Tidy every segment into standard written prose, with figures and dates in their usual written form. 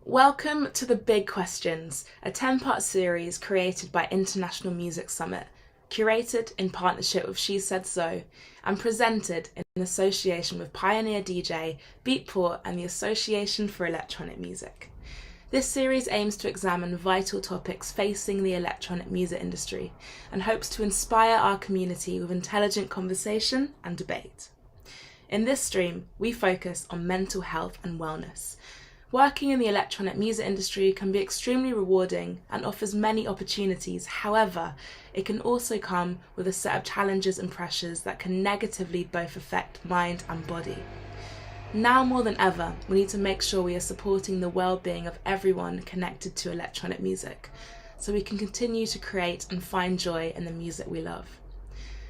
Welcome to The Big Questions, a 10-part series created by International Music Summit, curated in partnership with She Said So, and presented in association with Pioneer DJ, Beatport and the Association for Electronic Music. This series aims to examine vital topics facing the electronic music industry and hopes to inspire our community with intelligent conversation and debate. In this stream, we focus on mental health and wellness. Working in the electronic music industry can be extremely rewarding and offers many opportunities. However, it can also come with a set of challenges and pressures that can negatively both affect mind and body. Now more than ever, we need to make sure we are supporting the well-being of everyone connected to electronic music, so we can continue to create and find joy in the music we love.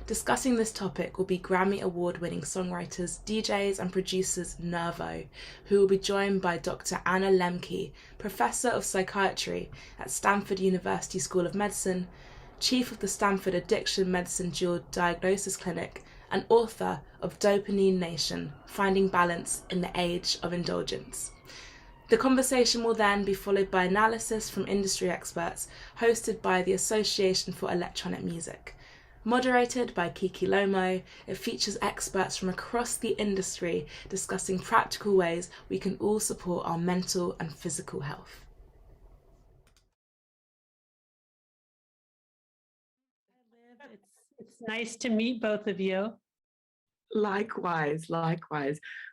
Discussing this topic will be Grammy Award-winning songwriters, DJs and producers NERVO, who will be joined by Dr. Anna Lembke, Professor of Psychiatry at Stanford University School of Medicine, Chief of the Stanford Addiction Medicine Dual Diagnosis Clinic, and author of Dopamine Nation, Finding Balance in the Age of Indulgence. The conversation will then be followed by analysis from industry experts, hosted by the Association for Electronic Music. Moderated by Kiki Lomo, it features experts from across the industry discussing practical ways we can all support our mental and physical health. It's nice to meet both of you. Likewise.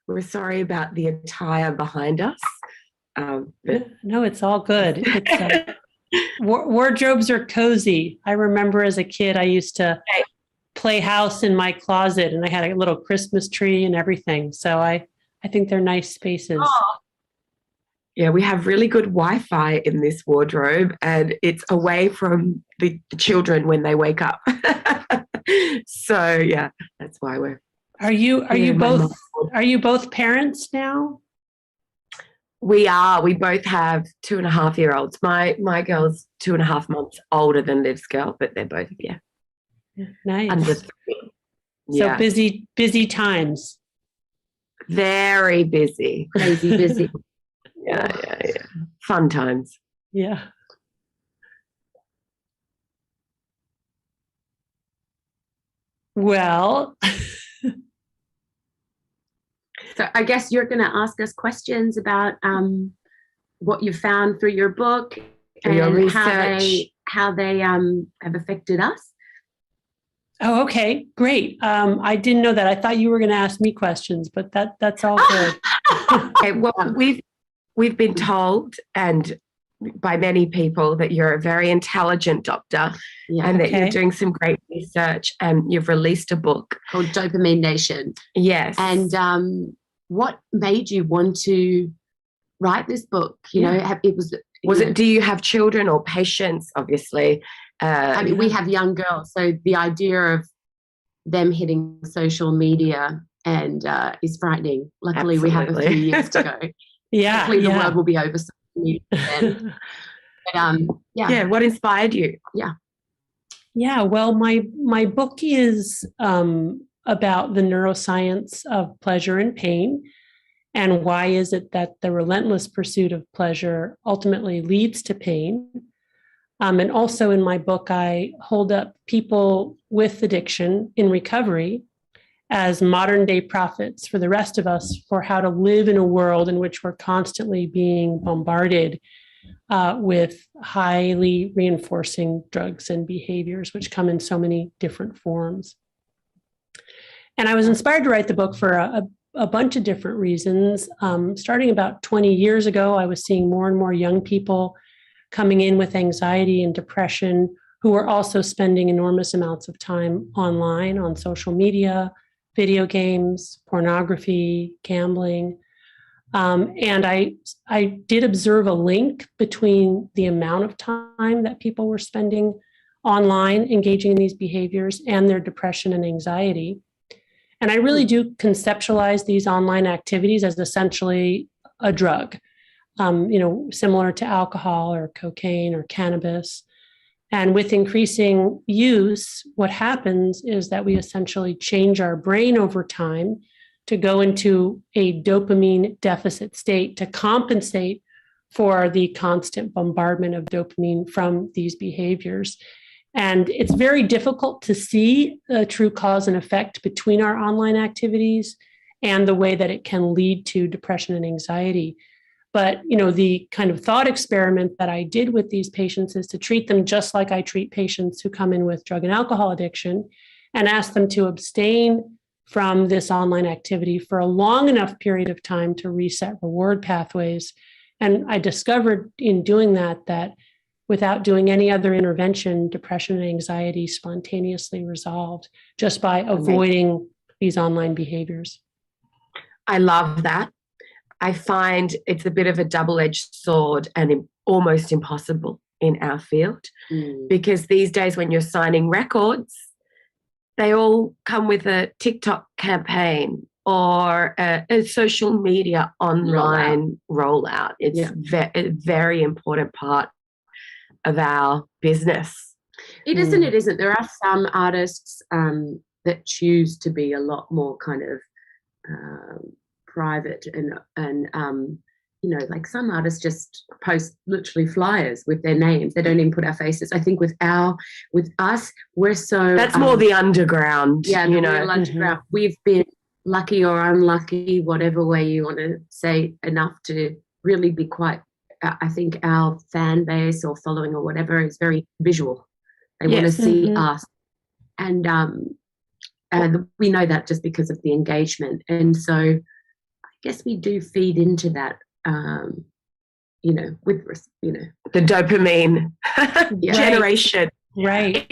We're sorry about the attire behind us. No, it's all good. It's, wardrobes are cozy. I remember as a kid, I used to play house in my closet, and I had a little Christmas tree and everything. So I think they're nice spaces. Oh. Yeah, we have really good Wi-Fi in this wardrobe, and it's away from the children when they wake up. So yeah, that's why we're. Are you both parents now? We are. We both have 2.5-year-olds. My girl's 2.5 months older than Liv's girl, but they're both Nice. under 3. So busy times. Very busy. Crazy busy. Yeah. Fun times. Yeah. Well. So I guess you're going to ask us questions about what you found through your book and your research. how they have affected us. Oh, okay, great. I didn't know that. I thought you were going to ask me questions, but that's all good. Okay, well, we've been told, and by many people, that you're a very intelligent doctor, and that you're doing some great research, and you've released a book Called Dopamine Nation. Yes. And what made you want to write this book? You know, do you have children or patients? Obviously. I mean, we have young girls, so the idea of them hitting social media and is frightening. Luckily, we have a few years to go. Hopefully the world will be over social media then. But, what inspired you? Yeah, well, my book is about the neuroscience of pleasure and pain, and why is it that the relentless pursuit of pleasure ultimately leads to pain. And also in my book, I hold up people with addiction in recovery as modern day prophets for the rest of us for how to live in a world in which we're constantly being bombarded with highly reinforcing drugs and behaviors, which come in so many different forms. And I was inspired to write the book for a bunch of different reasons. Starting about 20 years ago, I was seeing more and more young people coming in with anxiety and depression who were also spending enormous amounts of time online, on social media, video games, pornography, gambling. And I did observe a link between the amount of time that people were spending online engaging in these behaviors and their depression and anxiety. And I really do conceptualize these online activities as essentially a drug, similar to alcohol or cocaine or cannabis. And with increasing use, what happens is that we essentially change our brain over time to go into a dopamine deficit state to compensate for the constant bombardment of dopamine from these behaviors. And it's very difficult to see a true cause and effect between our online activities and the way that it can lead to depression and anxiety. But, the kind of thought experiment that I did with these patients is to treat them just like I treat patients who come in with drug and alcohol addiction, and ask them to abstain from this online activity for a long enough period of time to reset reward pathways. And I discovered in doing that without doing any other intervention, depression and anxiety spontaneously resolved just by avoiding these online behaviors. I love that. I find it's a bit of a double-edged sword and almost impossible in our field, because these days when you're signing records, they all come with a TikTok campaign or a social media online rollout. It's a very important part of our business. It isn't. It isn't. There are some artists that choose to be a lot more kind of private and like some artists just post literally flyers with their names. They don't even put our faces. I think with us, we're so that's more the underground. Yeah, the real underground. We've been lucky or unlucky, whatever way you want to say, enough to really be quite. I think our fan base or following or whatever is very visual. They want to see us, and we know that just because of the engagement. And so, I guess we do feed into that. With the dopamine generation. Right.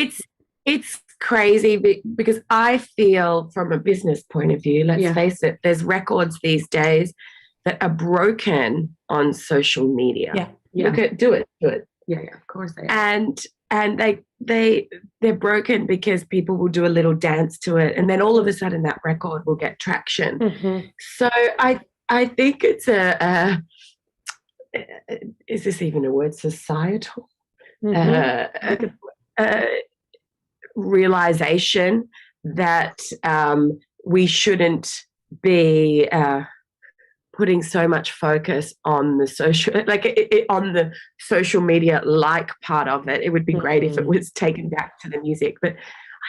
It's crazy because I feel from a business point of view, let's face it, there's records these days that are broken on social media. Do it. Yeah, of course they are. And they're broken because people will do a little dance to it, and then all of a sudden that record will get traction. So I think it's is this even a word? Societal realization that we shouldn't be putting so much focus on the social, on the social media part of it. It would be great if it was taken back to the music, but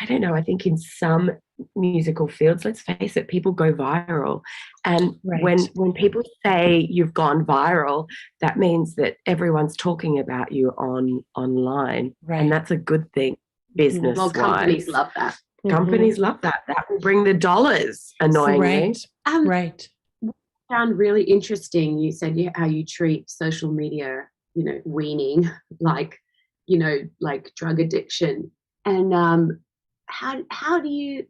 I don't know. I think in some musical fields, let's face it, people go viral. And when people say you've gone viral, that means that everyone's talking about you online. Right. And that's a good thing, business-wise. Well, companies love that. Companies love that. That will bring the dollars, annoyingly. Right. I found really interesting, you said how you treat social media, weaning, like drug addiction. And how do you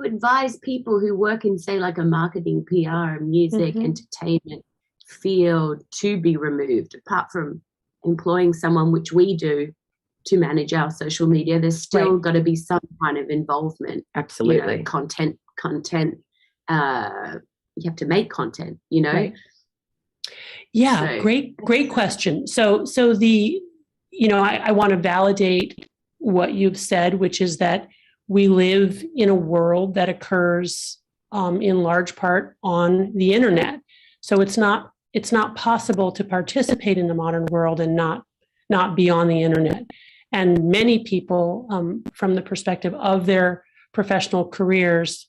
advise people who work in, say, like a marketing, PR, music, entertainment field to be removed, apart from employing someone, which we do, to manage our social media? There's still got to be some kind of involvement. Absolutely. Content. You have to make content, Right. Yeah, so. Great question. So the, I want to validate what you've said, which is that we live in a world that occurs in large part on the internet. So it's not possible to participate in the modern world and not be on the internet. And many people, from the perspective of their professional careers,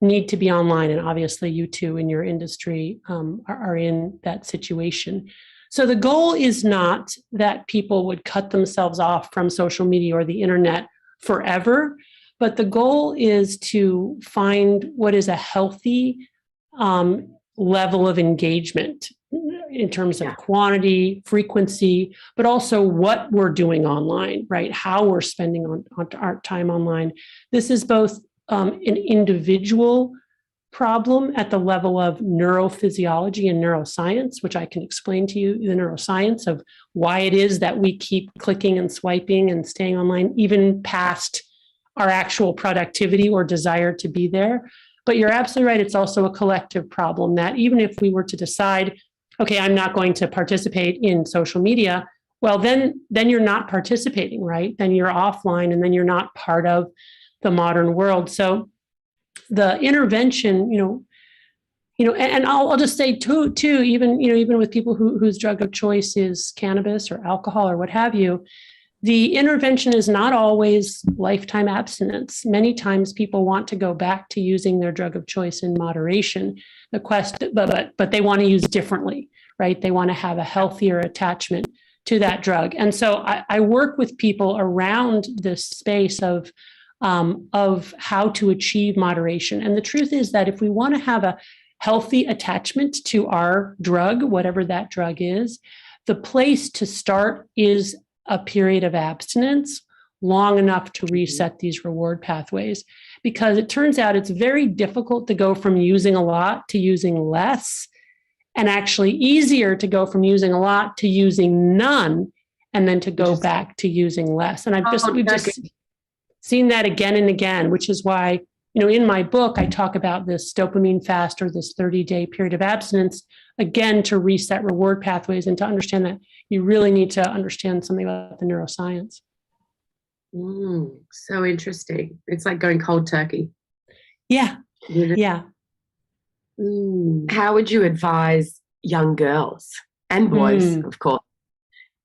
need to be online. And obviously you too in your industry are in that situation. So the goal is not that people would cut themselves off from social media or the internet forever, but the goal is to find what is a healthy level of engagement in terms of quantity, frequency, but also what we're doing online, right? How we're spending on our time online. This is both an individual problem at the level of neurophysiology and neuroscience, which I can explain to you, the neuroscience of why it is that we keep clicking and swiping and staying online, even past our actual productivity or desire to be there. But you're absolutely right. It's also a collective problem that even if we were to decide, okay, I'm not going to participate in social media, well, then you're not participating, right? Then you're offline and then you're not part of the modern world. So the intervention, And I'll just say too, even with people whose drug of choice is cannabis or alcohol or what have you, the intervention is not always lifetime abstinence. Many times people want to go back to using their drug of choice in moderation. But they want to use differently, right? They want to have a healthier attachment to that drug. And so I work with people around this space of how to achieve moderation. And the truth is that if we want to have a healthy attachment to our drug, whatever that drug is, the place to start is a period of abstinence long enough to reset these reward pathways, because it turns out it's very difficult to go from using a lot to using less, and actually easier to go from using a lot to using none, and then to go back to using less. And we've just seen that again and again, which is why, in my book, I talk about this dopamine fast, or this 30-day period of abstinence, again, to reset reward pathways and to understand that you really need to understand something about the neuroscience. So interesting. It's like going cold turkey. Yeah. Yeah. How would you advise young girls and boys, of course,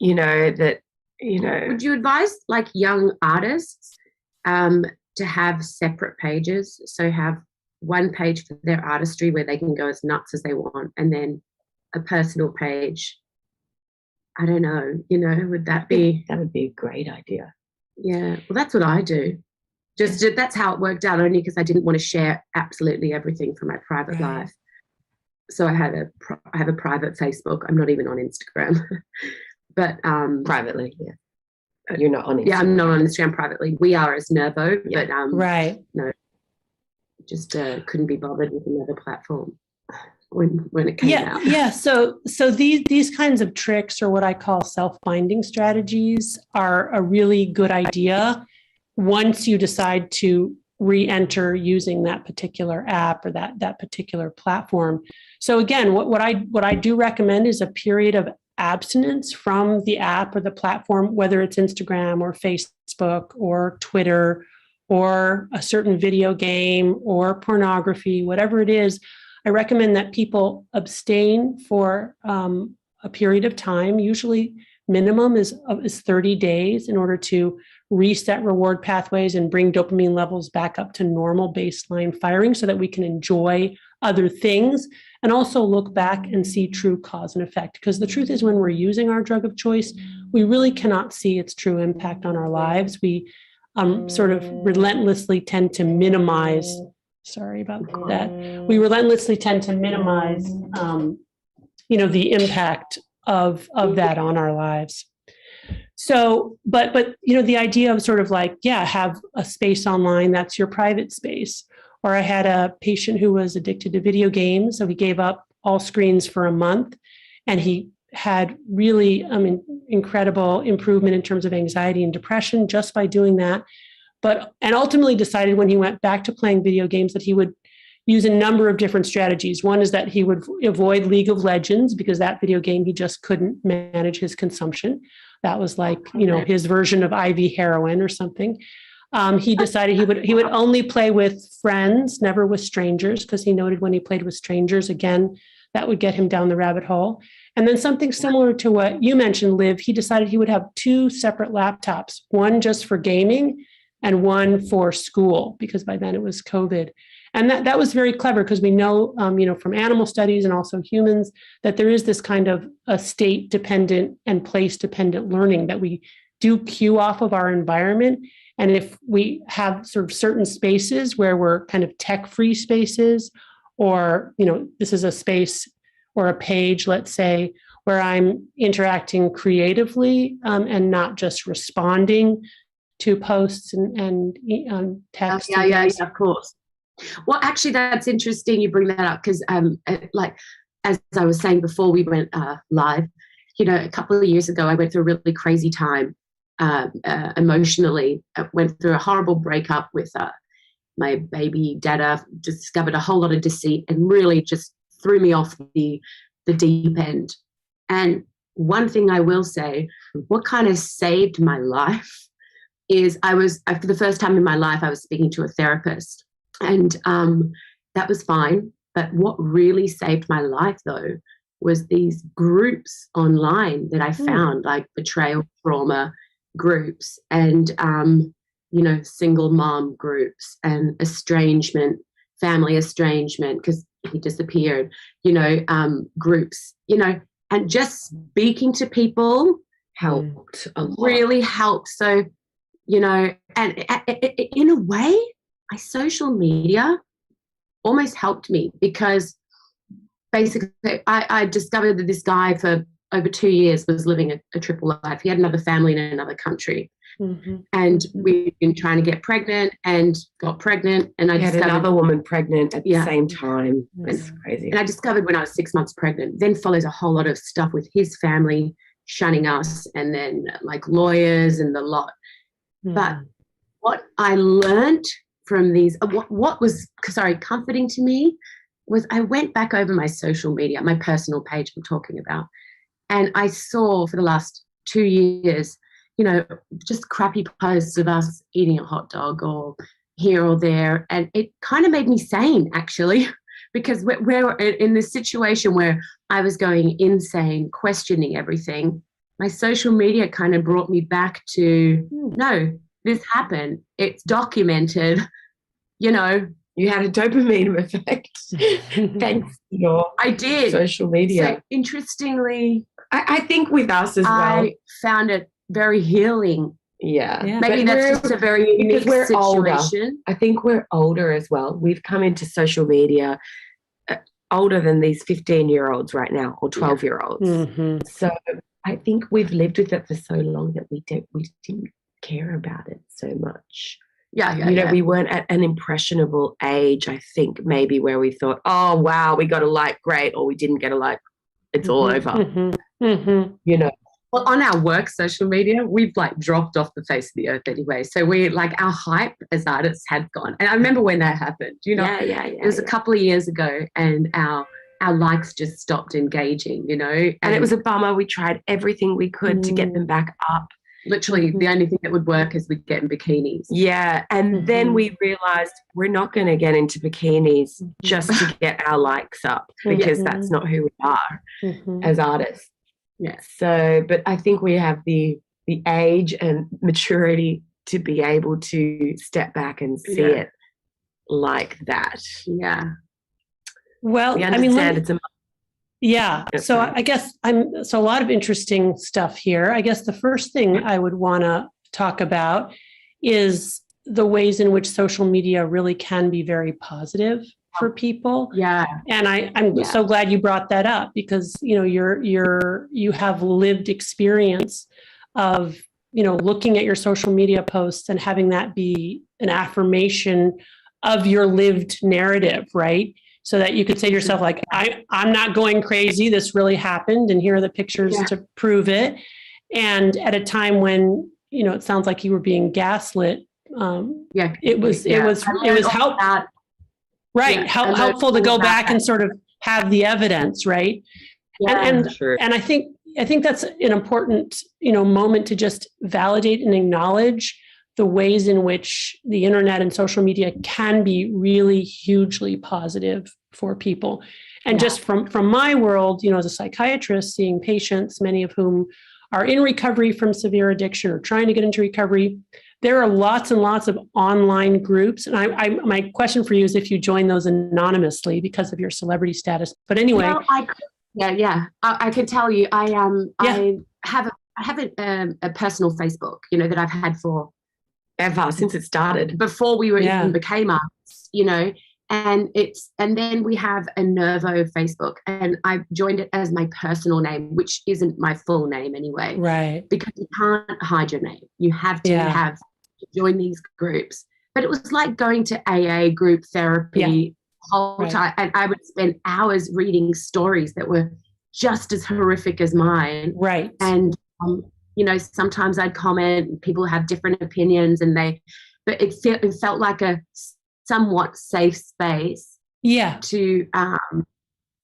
would you advise like young artists to have separate pages? So have one page for their artistry where they can go as nuts as they want, and then a personal page. I don't know, would that be? That would be a great idea. Yeah, well, that's what I do. That's how it worked out, only because I didn't want to share absolutely everything from my private life. So I have a private Facebook. I'm not even on Instagram, but privately, yeah. You're not on Instagram. Yeah, I'm not on Instagram privately. We are as NERVO, but no, just couldn't be bothered with another platform when it came out. Yeah. So these kinds of tricks, or what I call self-binding strategies, are a really good idea once you decide to re-enter using that particular app or that particular platform. So again, what I do recommend is a period of abstinence from the app or the platform, whether it's Instagram or Facebook or Twitter or a certain video game or pornography, whatever it is. I recommend that people abstain for a period of time. Usually minimum is 30 days in order to reset reward pathways and bring dopamine levels back up to normal baseline firing so that we can enjoy other things and also look back and see true cause and effect. Because the truth is, when we're using our drug of choice, we really cannot see its true impact on our lives. We sort of relentlessly tend to minimize. Sorry about that. We relentlessly tend to minimize, the impact of that on our lives. So, but the idea of sort of like, have a space online that's your private space. Or I had a patient who was addicted to video games, so he gave up all screens for a month, and he had really, incredible improvement in terms of anxiety and depression just by doing that. And ultimately decided when he went back to playing video games that he would use a number of different strategies. One is that he would avoid League of Legends, because that video game, he just couldn't manage his consumption. That was like, his version of IV heroin or something. He decided he would only play with friends, never with strangers, because he noted when he played with strangers, again, that would get him down the rabbit hole. And then something similar to what you mentioned, Liv, he decided he would have 2 separate laptops, one just for gaming and one for school, because by then it was COVID. And that was very clever, because we know, from animal studies and also humans, that there is this kind of a state-dependent and place-dependent learning that we do cue off of our environment. And if we have sort of certain spaces where we're kind of tech-free spaces, or, this is a space or a page, let's say, where I'm interacting creatively and not just responding to posts and text. Yeah, of course. Well, actually, that's interesting you bring that up, because like, as I was saying before we went live, a couple of years ago, I went through a really crazy time emotionally. I went through a horrible breakup with my baby dada, discovered a whole lot of deceit, and really just threw me off the deep end. And one thing I will say, what kind of saved my life is for the first time in my life, I was speaking to a therapist, and that was fine. But what really saved my life, though, was these groups online that I found, like betrayal trauma groups and, single mom groups and estrangement, family estrangement, because he disappeared, groups, and just speaking to people helped a lot. Really helped. So, and in a way, my social media almost helped me, because basically I discovered that this guy for over 2 years was living a triple life. He had another family in another country. And we've been trying to get pregnant and got pregnant. And I had another woman pregnant at the same time. That's crazy. And I discovered when I was 6 months pregnant, then follows a whole lot of stuff with his family shunning us, and then like lawyers and the lot. But what I learned from these, what was comforting to me, was I went back over my social media, my personal page I'm talking about, and I saw for the last 2 years, just crappy posts of us eating a hot dog or here or there. And it kind of made me sane, actually, because we're in this situation where I was going insane, questioning everything. My social media kind of brought me back to, no, this happened. It's documented, You had a dopamine effect. Thanks to your social media. So interestingly, I think with us as well, I found it very healing. Yeah. Maybe that's just a very unique situation. Older. I think we're older as well. We've come into social media older than these 15-year-olds right now, or 12-year-olds. So I think we've lived with it for so long that we didn't care about it so much. We weren't at an impressionable age, I think, maybe, where we thought, oh, wow, we got a like, great, or we didn't get a like, it's all over. Well, on our work social media, we've dropped off the face of the earth anyway. So we our hype as artists had gone. And I remember when that happened, it was a couple of years ago, and our likes just stopped engaging, and it was a bummer. We tried everything we could to get them back up. Literally the only thing that would work is we'd get in bikinis. Yeah. And then we realized we're not going to get into bikinis just to get our likes up, because that's not who we are as artists. Yeah. So, but I think we have the age and maturity to be able to step back and see it like that. Yeah. Well, we understand it's a So I guess so a lot of interesting stuff here. I guess the first thing I would want to talk about is the ways in which social media really can be very positive for people. Yeah. And I'm so glad you brought that up, because, you have lived experience of, looking at your social media posts and having that be an affirmation of your lived narrative, right? So that you could say to yourself, I'm not going crazy. This really happened, and here are the pictures to prove it. And at a time when, it sounds like you were being gaslit. It was helpful. Right. Helpful to go back and sort of have the evidence, right? Yeah, and I think that's an important, moment to just validate and acknowledge the ways in which the internet and social media can be really hugely positive for people. And just from my world, as a psychiatrist, seeing patients, many of whom are in recovery from severe addiction or trying to get into recovery, there are lots and lots of online groups. And my question for you is if you join those anonymously because of your celebrity status. But anyway. Well, I can tell you, I have a personal Facebook, that I've had for ever since it started. Before we even became artists, and then we have a NERVO Facebook, and I joined it as my personal name, which isn't my full name anyway. Right. Because you can't hide your name. You have to join these groups. But it was like going to AA group therapy whole time, and I would spend hours reading stories that were just as horrific as mine. Right. And sometimes I'd comment, and people have different opinions, but it felt like a somewhat safe space. Yeah. To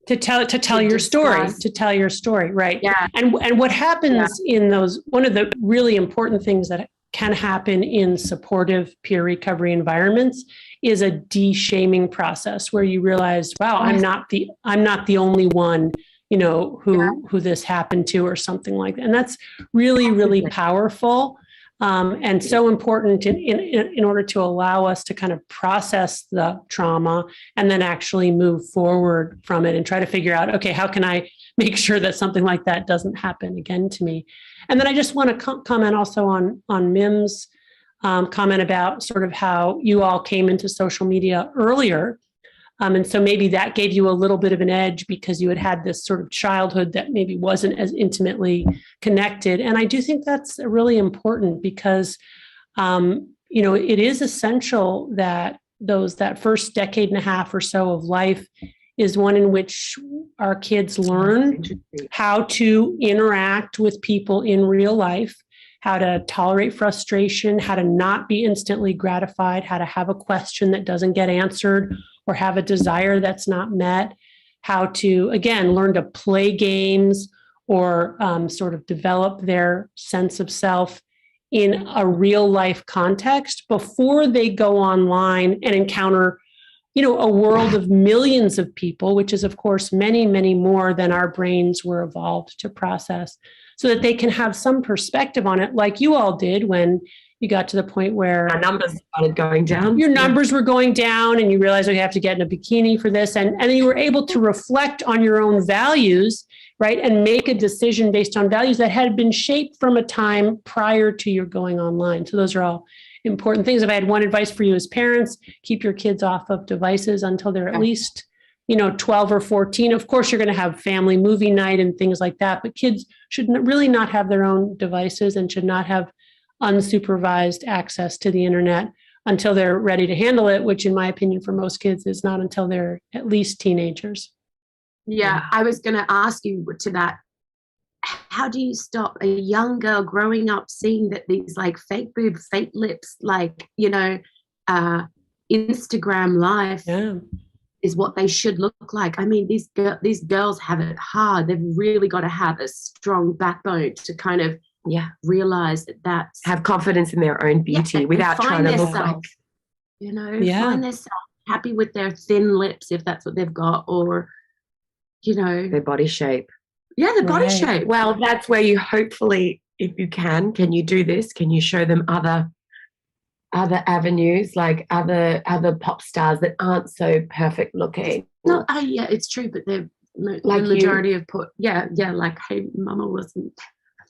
tell your story, right? Yeah. And what happens in those, one of the really important things that can happen in supportive peer recovery environments is a de-shaming process where you realize, wow, I'm not the only one, who this happened to, or something like that. And that's really, really powerful. And so important in order to allow us to kind of process the trauma and then actually move forward from it and try to figure out, okay, how can I make sure that something like that doesn't happen again to me? And then I just want to comment also on Mim's comment about sort of how you all came into social media earlier. And so maybe that gave you a little bit of an edge because you had this sort of childhood that maybe wasn't as intimately connected. And I do think that's really important because, it is essential that that first decade and a half or so of life is one in which our kids learn how to interact with people in real life, how to tolerate frustration, how to not be instantly gratified, how to have a question that doesn't get answered, or have a desire that's not met, how to, again, learn to play games or sort of develop their sense of self in a real life context before they go online and encounter, a world of millions of people, which is, of course, many, many more than our brains were evolved to process, so that they can have some perspective on it, like you all did when you got to the point where our numbers started going down. Your numbers were going down and you realized, you have to get in a bikini for this. And you were able to reflect on your own values, right? And make a decision based on values that had been shaped from a time prior to your going online. So those are all important things. If I had one advice for you as parents, keep your kids off of devices until they're at least, 12 or 14. Of course, you're going to have family movie night and things like that, but kids should really not have their own devices and should not have unsupervised access to the internet until they're ready to handle it, which in my opinion for most kids is not until they're at least teenagers. Yeah, I was going to ask you to that. How do you stop a young girl growing up seeing that these like fake boobs, fake lips, like, Instagram life is what they should look like? I mean, these girls have it hard. They've really got to have a strong backbone to kind of realize that have confidence in their own beauty without trying to look like, find themselves happy with their thin lips if that's what they've got, or their body shape. The body shape. Well, that's where you hopefully, if you can you do this? Can you show them other avenues, like other pop stars that aren't so perfect looking? No, it's true, but they're like the majority of like, hey, mama wasn't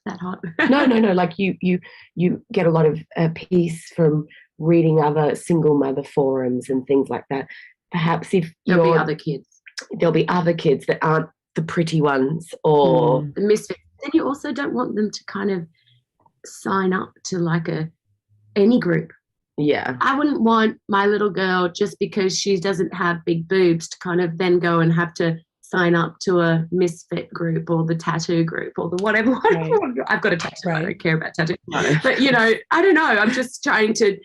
that hot. no, like you get a lot of peace from reading other single mother forums and things like that. Perhaps if there'll be other kids that aren't the pretty ones or the misfits. Then you also don't want them to kind of sign up to like any group. I wouldn't want my little girl, just because she doesn't have big boobs, to kind of then go and have to sign up to a misfit group or the tattoo group or the whatever. I've got a tattoo. I don't care about tattoos. But I don't know, I'm just trying to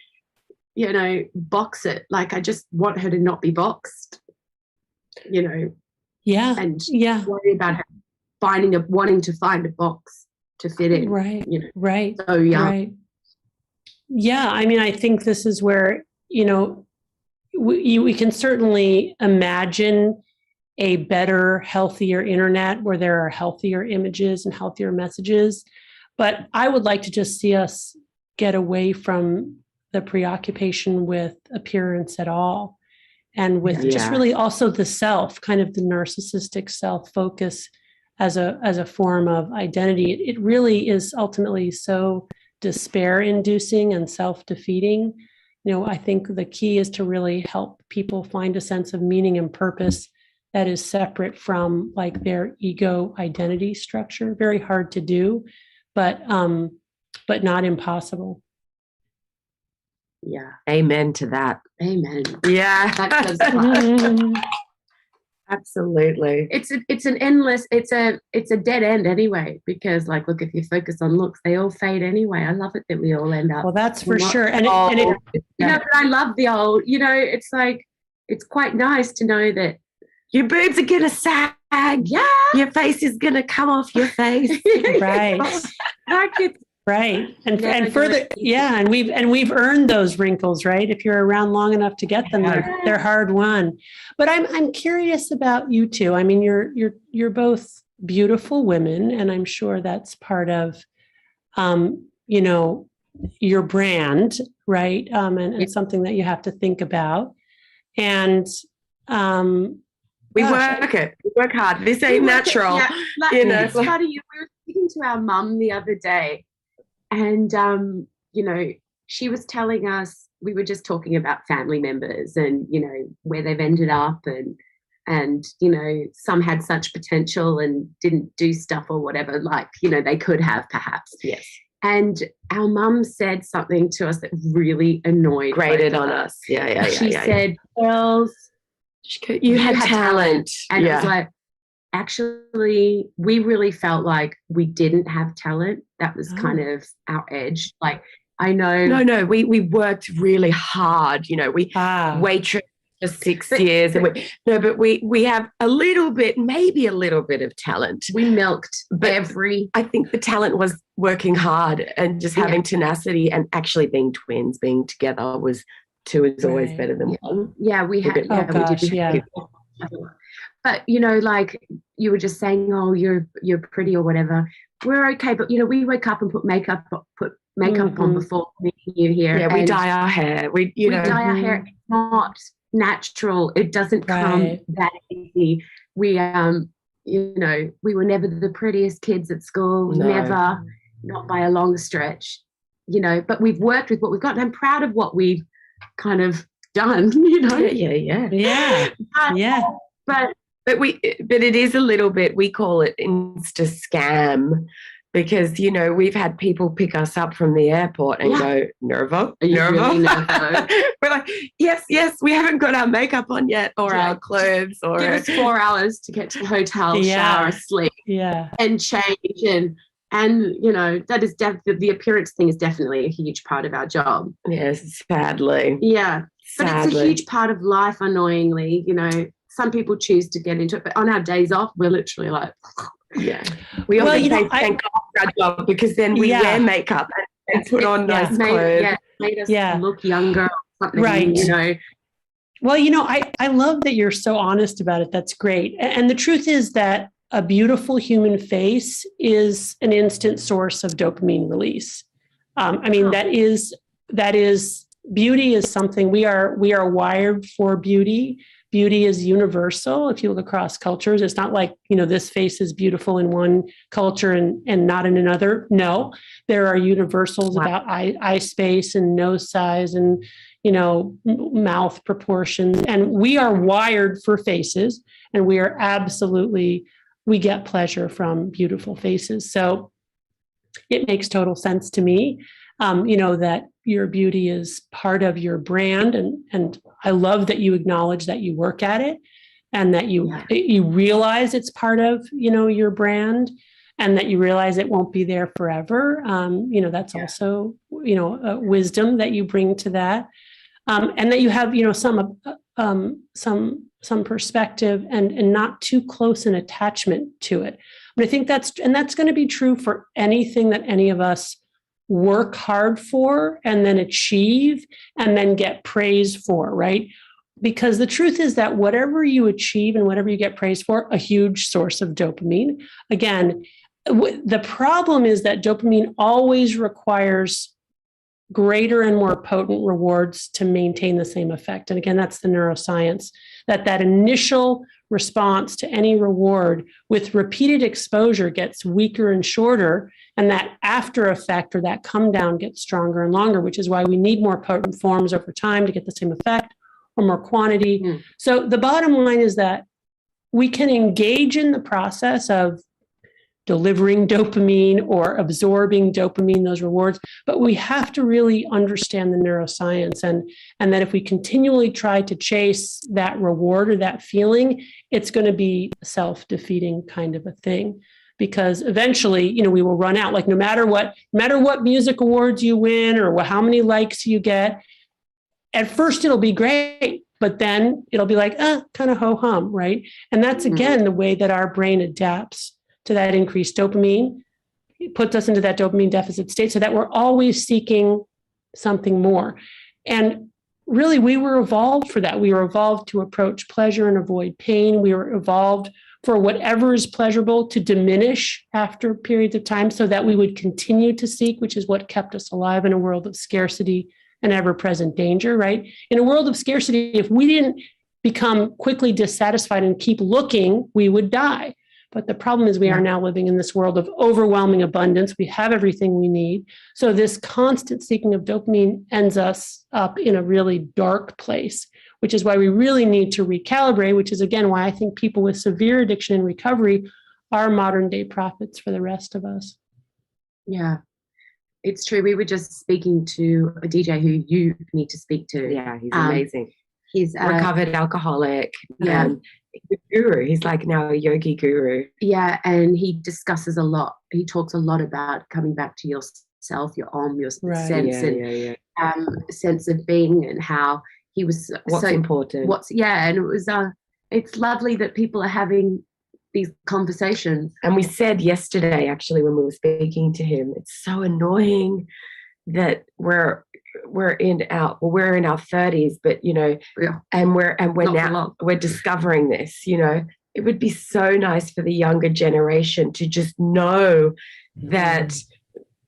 box it. Like, I just want her to not be boxed, and worry about her wanting to find a box to fit in. So young. I mean, I think this is where we can certainly imagine a better, healthier internet where there are healthier images and healthier messages. But I would like to just see us get away from the preoccupation with appearance at all, and with just really also the self, kind of the narcissistic self-focus as a form of identity. It really is ultimately so despair-inducing and self-defeating. I think the key is to really help people find a sense of meaning and purpose that is separate from like their ego identity structure. Very hard to do, but not impossible. Yeah. Amen to that. Amen. Yeah. Absolutely. It's an endless, it's a dead end anyway, because like, look, if you focus on looks, they all fade anyway. I love it that we all end up. Well, that's for sure. And but I love the old, it's like, it's quite nice to know that your boobs are going to sag. Yeah. Your face is going to come off your face. Right. Like Right. And further, and we've earned those wrinkles, right? If you're around long enough to get them, they're hard won. But I'm curious about you two. I mean, you're both beautiful women, and I'm sure that's part of your brand, right? And something that you have to think about. And we work hard. This ain't natural. It's funny. We were speaking to our mum the other day, and she was telling us, we were just talking about family members and where they've ended up, and some had such potential and didn't do stuff or whatever, like they could have perhaps. Yes. And our mum said something to us that really grated on us. She said, "Girls, you had talent." And it was like, actually, we really felt like we didn't have talent. That was kind of our edge. Like, I know. No, we worked really hard. We waitressed for 6 years. But we have maybe a little bit of talent. We milked I think the talent was working hard and just having tenacity, and actually being twins, being together two is always better than one. Yeah, we had. We did. But like you were just saying, oh, you're pretty or whatever. We're okay, but we wake up and put makeup on before meeting you here. Yeah, we dye our hair. We dye our hair. It's not natural. It doesn't come that easy. We we were never the prettiest kids at school. No. Never, not by a long stretch. But we've worked with what we've got, and I'm proud of what we've kind of done. But it is a little bit, we call it Insta scam, because we've had people pick us up from the airport and go, "NERVO, really Nervo?" We're like, yes, we haven't got our makeup on yet, or our clothes, or give us 4 hours to get to the hotel, shower, sleep, and change, and that is the appearance thing is definitely a huge part of our job. Yes, sadly. Yeah, but it's a huge part of life. Annoyingly, some people choose to get into it, but on our days off, we're literally like, we often say thank God for our job, because then we wear makeup and put on nice clothes. Made us look younger, or something, right? Well, I love that you're so honest about it. That's great. And the truth is that a beautiful human face is an instant source of dopamine release. That is beauty is something we are wired for. Beauty is universal. If you look across cultures, it's not like, this face is beautiful in one culture and not in another. No, there are universals about eye space and nose size and, mouth proportions. And we are wired for faces, and we get pleasure from beautiful faces. So it makes total sense to me, that your beauty is part of your brand. And I love that you acknowledge that you work at it, and that you realize it's part of, your brand, and that you realize it won't be there forever. That's also, a wisdom that you bring to that. And that you have, some perspective and not too close an attachment to it. But I think that's going to be true for anything that any of us work hard for and then achieve and then get praise for, right? Because the truth is that whatever you achieve and whatever you get praised for, a huge source of dopamine. Again, the problem is that dopamine always requires greater and more potent rewards to maintain the same effect. And again, that's the neuroscience, that initial response to any reward with repeated exposure gets weaker and shorter, and that after effect, or that come down, gets stronger and longer, which is why we need more potent forms over time to get the same effect, or more quantity. So the bottom line is that we can engage in the process of delivering dopamine or absorbing dopamine, those rewards, but we have to really understand the neuroscience, and that if we continually try to chase that reward or that feeling, it's going to be a self-defeating kind of a thing, because eventually, we will run out. Like no matter what music awards you win or how many likes you get, at first it'll be great, but then it'll be like, kind of ho-hum, right? And that's, again, the way that our brain adapts to that increased dopamine. puts us into that dopamine deficit state, so that we're always seeking something more. And really, we were evolved for that. We were evolved to approach pleasure and avoid pain. We were evolved for whatever is pleasurable to diminish after periods of time so that we would continue to seek, which is what kept us alive in a world of scarcity and ever-present danger, right? In a world of scarcity, if we didn't become quickly dissatisfied and keep looking, we would die. But the problem is we are now living in this world of overwhelming abundance. We have everything we need. So this constant seeking of dopamine ends us up in a really dark place, which is why we really need to recalibrate, which is, again, why I think people with severe addiction and recovery are modern day prophets for the rest of us. Yeah, it's true. We were just speaking to a DJ who you need to speak to. Yeah, he's amazing. He's a recovered alcoholic. Yeah. He's a guru. He's like now a yogi guru. Yeah, and he discusses a lot. He talks a lot about coming back to yourself, your your sense sense of being, and how he was what's important. And it was it's lovely that people are having these conversations. And we said yesterday, actually, when we were speaking to him, it's so annoying that we're in our 30s, but and we're discovering this. It would be so nice for the younger generation to just know that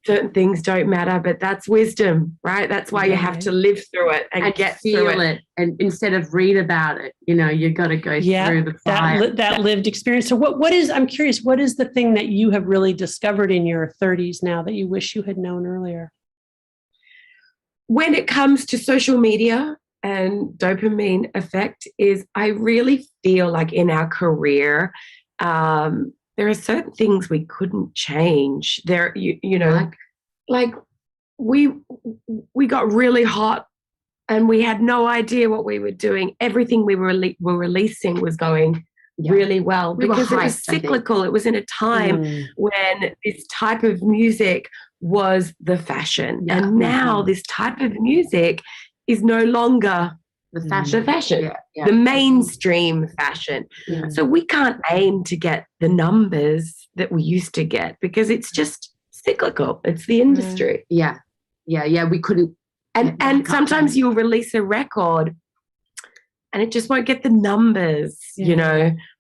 certain things don't matter, but that's wisdom, right? That's why you have to live through it and get feel through it. And instead of read about it, you got to go through the fire. That lived experience. So I'm curious, what is the thing that you have really discovered in your 30s now that you wish you had known earlier? When it comes to social media and dopamine effect, is I really feel like in our career, there are certain things we couldn't change. There, like we got really hot and we had no idea what we were doing. Everything we were releasing was going really well because it was cyclical. It was in a time when this type of music was the fashion. Yeah. And now this type of music is no longer the fashion, the mainstream fashion. Yeah. So we can't aim to get the numbers that we used to get because it's just cyclical. It's the industry. Yeah. We couldn't. And sometimes you'll release a record and it just won't get the numbers,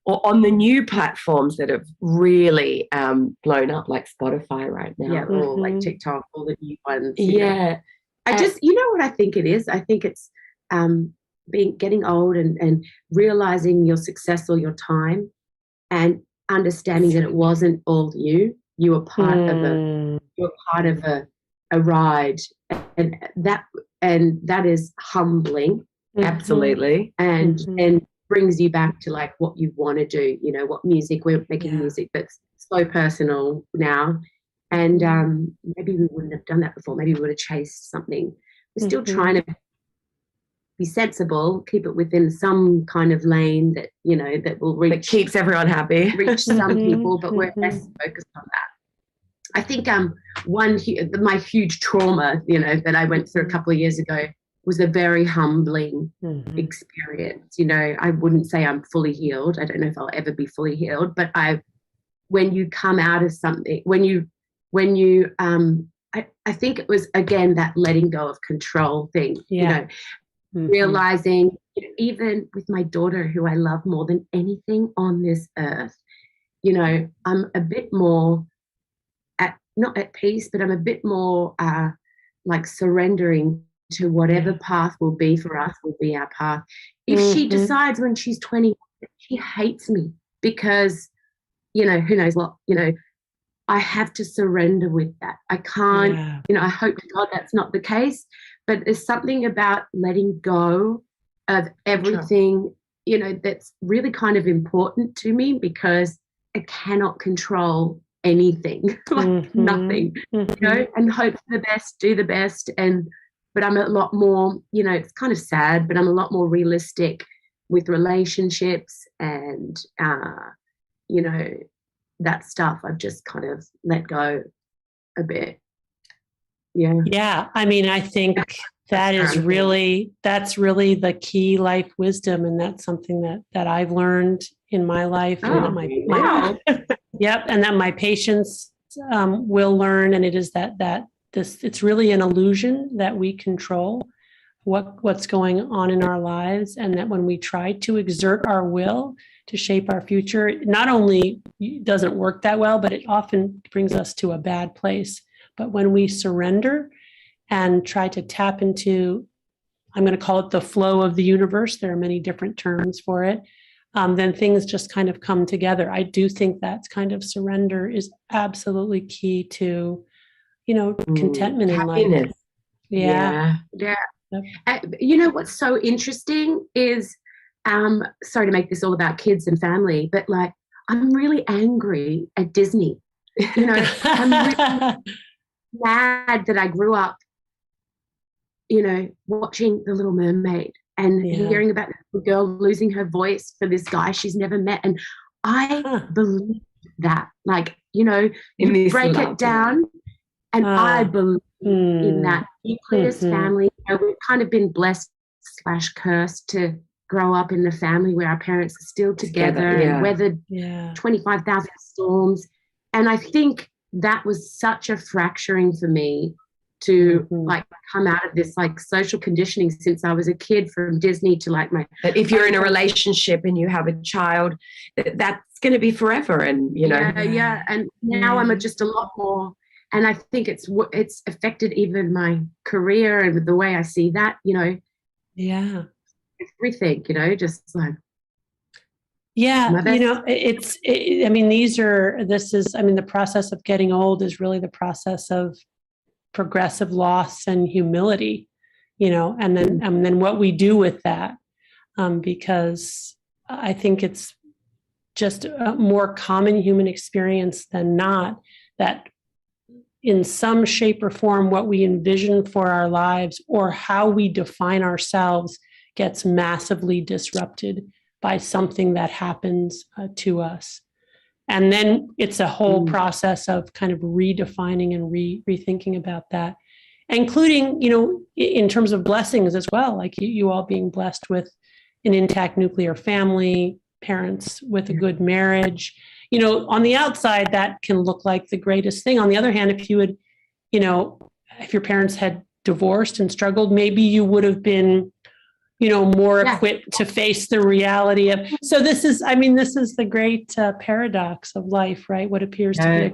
or on the new platforms that have really blown up, like Spotify right now. Yeah, or like TikTok, all the new ones. Yeah. I just, what I think it is? I think it's getting old and realizing your success or your time and understanding that it wasn't all you. You were part of a ride, and that is humbling. Absolutely. And brings you back to like what you want to do, what music we're making, music that's so personal now. And maybe we wouldn't have done that before. Maybe we would have chased something. We're still trying to be sensible, keep it within some kind of lane that, that will reach. That keeps everyone happy. Reach some people, but we're less focused on that. I think my huge trauma, that I went through a couple of years ago was a very humbling experience. I wouldn't say I'm fully healed. I don't know if I'll ever be fully healed, but when you come out of something, I think it was, again, that letting go of control thing, realizing, even with my daughter, who I love more than anything on this earth, I'm a bit more not at peace, but I'm a bit more like surrendering to whatever path will be for us, will be our path. If she decides when she's 20, she hates me because, who knows what, I have to surrender with that. I can't, I hope to God that's not the case, but there's something about letting go of everything, that's really kind of important to me because I cannot control anything, like nothing, and hope for the best, do the best. But I'm a lot more, it's kind of sad, but I'm a lot more realistic with relationships and, that stuff. I've just kind of let go a bit. Yeah. Yeah. I mean, I think that's really the key life wisdom. And that's something that I've learned in my life. And that my and that my patients will learn, and it is that it's really an illusion that we control what's going on in our lives, and that when we try to exert our will to shape our future, it not only doesn't work that well, but it often brings us to a bad place. But when we surrender and try to tap into, I'm going to call it the flow of the universe, there are many different terms for it, then things just kind of come together. I do think that kind of surrender is absolutely key to, contentment in life. Yeah. Yep. What's so interesting is, sorry to make this all about kids and family, but like, I'm really angry at Disney. I'm really mad that I grew up, watching The Little Mermaid and hearing about the girl losing her voice for this guy she's never met. And I believe that, like, you break it down, and I believe in that nucleus family. We've kind of been blessed / cursed to grow up in a family where our parents are still together and weathered 25,000 storms. And I think that was such a fracturing for me to like come out of this like social conditioning since I was a kid, from Disney to like my. But if you're in a relationship and you have a child, that's going to be forever, and And now I'm just a lot more, and I think it's affected even my career and the way I see that, everything, just like. The process of getting old is really the process of progressive loss and humility, and then what we do with that, because I think it's just a more common human experience than not that in some shape or form, what we envision for our lives or how we define ourselves gets massively disrupted by something that happens to us. And then it's a whole process of kind of redefining and rethinking about that, including, in terms of blessings as well, like you all being blessed with an intact nuclear family, parents with a good marriage. On the outside, that can look like the greatest thing. On the other hand, if you had, if your parents had divorced and struggled, maybe you would have been more equipped to face the reality of. So this is the great paradox of life, right? What appears to be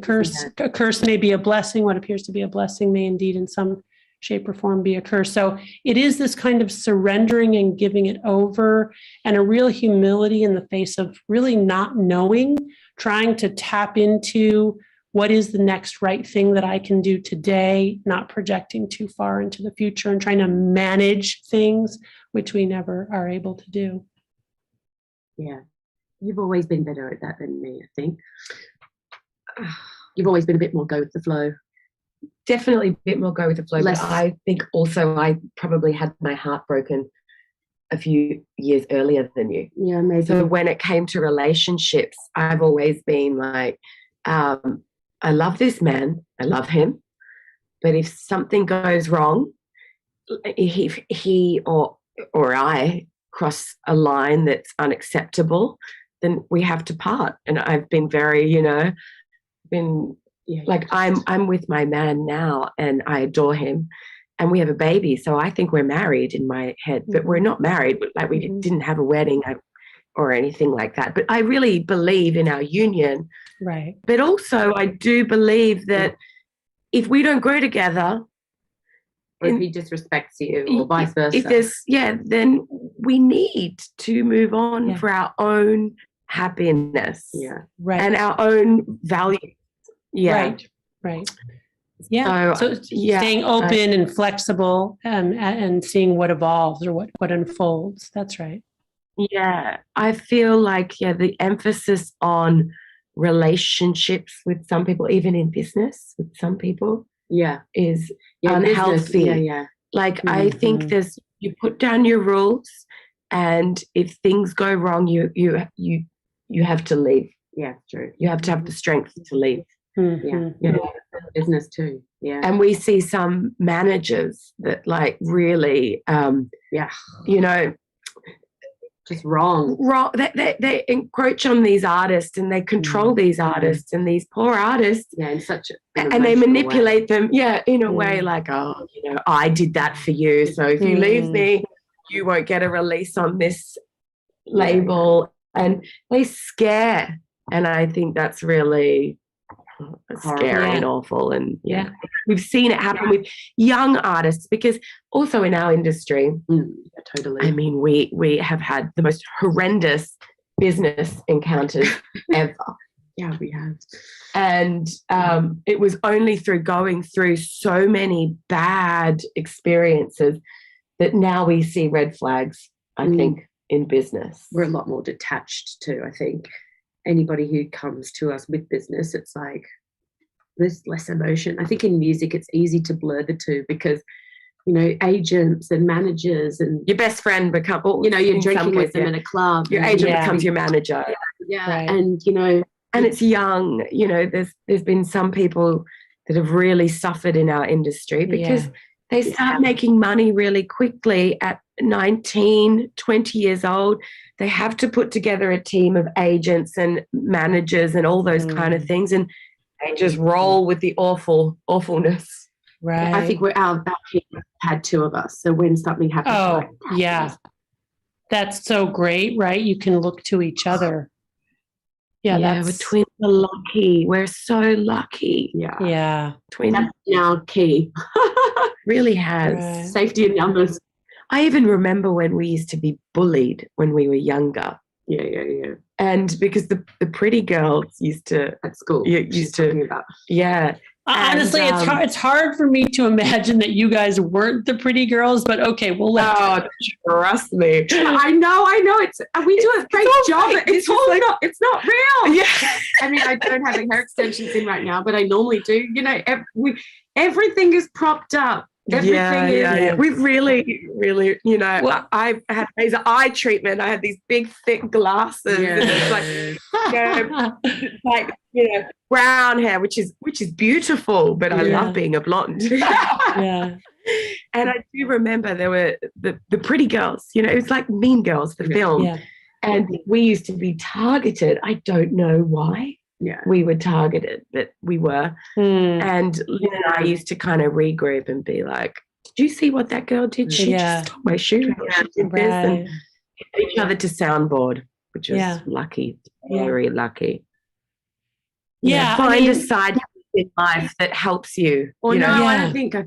a curse may be a blessing. What appears to be a blessing may indeed in some shape or form be a curse. So it is this kind of surrendering and giving it over, and a real humility in the face of really not knowing, trying to tap into what is the next right thing that I can do today, not projecting too far into the future and trying to manage things, which we never are able to do. Yeah. You've always been better at that than me, I think. You've always been a bit more go with the flow. Definitely a bit more go with the flow. But I think also I probably had my heart broken a few years earlier than you. Yeah, amazing. So when it came to relationships, I've always been like, I love this man, I love him, but if something goes wrong, if he or I cross a line that's unacceptable, then we have to part. And I've been very, I'm with my man now and I adore him and we have a baby. So I think we're married in my head, but we're not married. Like we didn't have a wedding or anything like that. But I really believe in our union. Right. But also I do believe that if we don't grow together, or if he disrespects you or vice versa. If there's, then we need to move on for our own happiness and our own value. Yeah. Right. Yeah. So staying open and flexible and seeing what evolves or what unfolds. That's right. Yeah. I feel like, the emphasis on relationships with some people, even in business with some people, is unhealthy. Business, Like I think you put down your rules, and if things go wrong, you have to leave. Yeah, true. You have to have the strength to leave. Business too. Yeah. And we see some managers that like really just wrong. They encroach on these artists, and they control these artists and these poor artists. Yeah, in such and they manipulate them. Yeah, in a way like, oh, I did that for you. So if you leave me, you won't get a release on this label. And they scare. And I think that's really scary and awful. And we've seen it happen with young artists, because also in our industry, totally. I mean, we have had the most horrendous business encounters ever. Yeah, we have. And it was only through going through so many bad experiences that now we see red flags, I think, in business. We're a lot more detached too, I think. Anybody who comes to us with business, it's like there's less emotion. I think in music it's easy to blur the two, because agents and managers and your best friend become, you're drinking with them in a club. Your agent becomes your manager. Right. And it's young. There's been some people that have really suffered in our industry because they start making money really quickly at 19, 20 years old. They have to put together a team of agents and managers and all those kind of things, and they just roll with the awfulness. Right. I think our team had two of us. So when something happens, that's so great, right? You can look to each other. We're twins are lucky. We're so lucky. Yeah. Twins. That's now key. Really has. Safety in numbers. I even remember when we used to be bullied when we were younger. Yeah. And because the pretty girls used to at school. Honestly, it's hard for me to imagine that you guys weren't the pretty girls, but okay, we'll let trust me. I know. We do a great job. It's not real. Yeah. I mean, I don't have hair extensions in right now, but I normally do. Everything is propped up. Everything is. We've really, I've had laser eye treatment. I had these big, thick glasses. And it's like, brown hair, which is beautiful, but I love being a blonde. And I do remember there were the pretty girls. It was like Mean Girls, the film. Yeah. And we used to be targeted. I don't know why. Yeah, we were targeted, but we were. And Lynn and I used to kind of regroup and be like, did you see what that girl did? She just took my shoe. She did this. And each other to soundboard, which was lucky, very lucky. Yeah. Find a sidekick in life that helps you. Or I think don't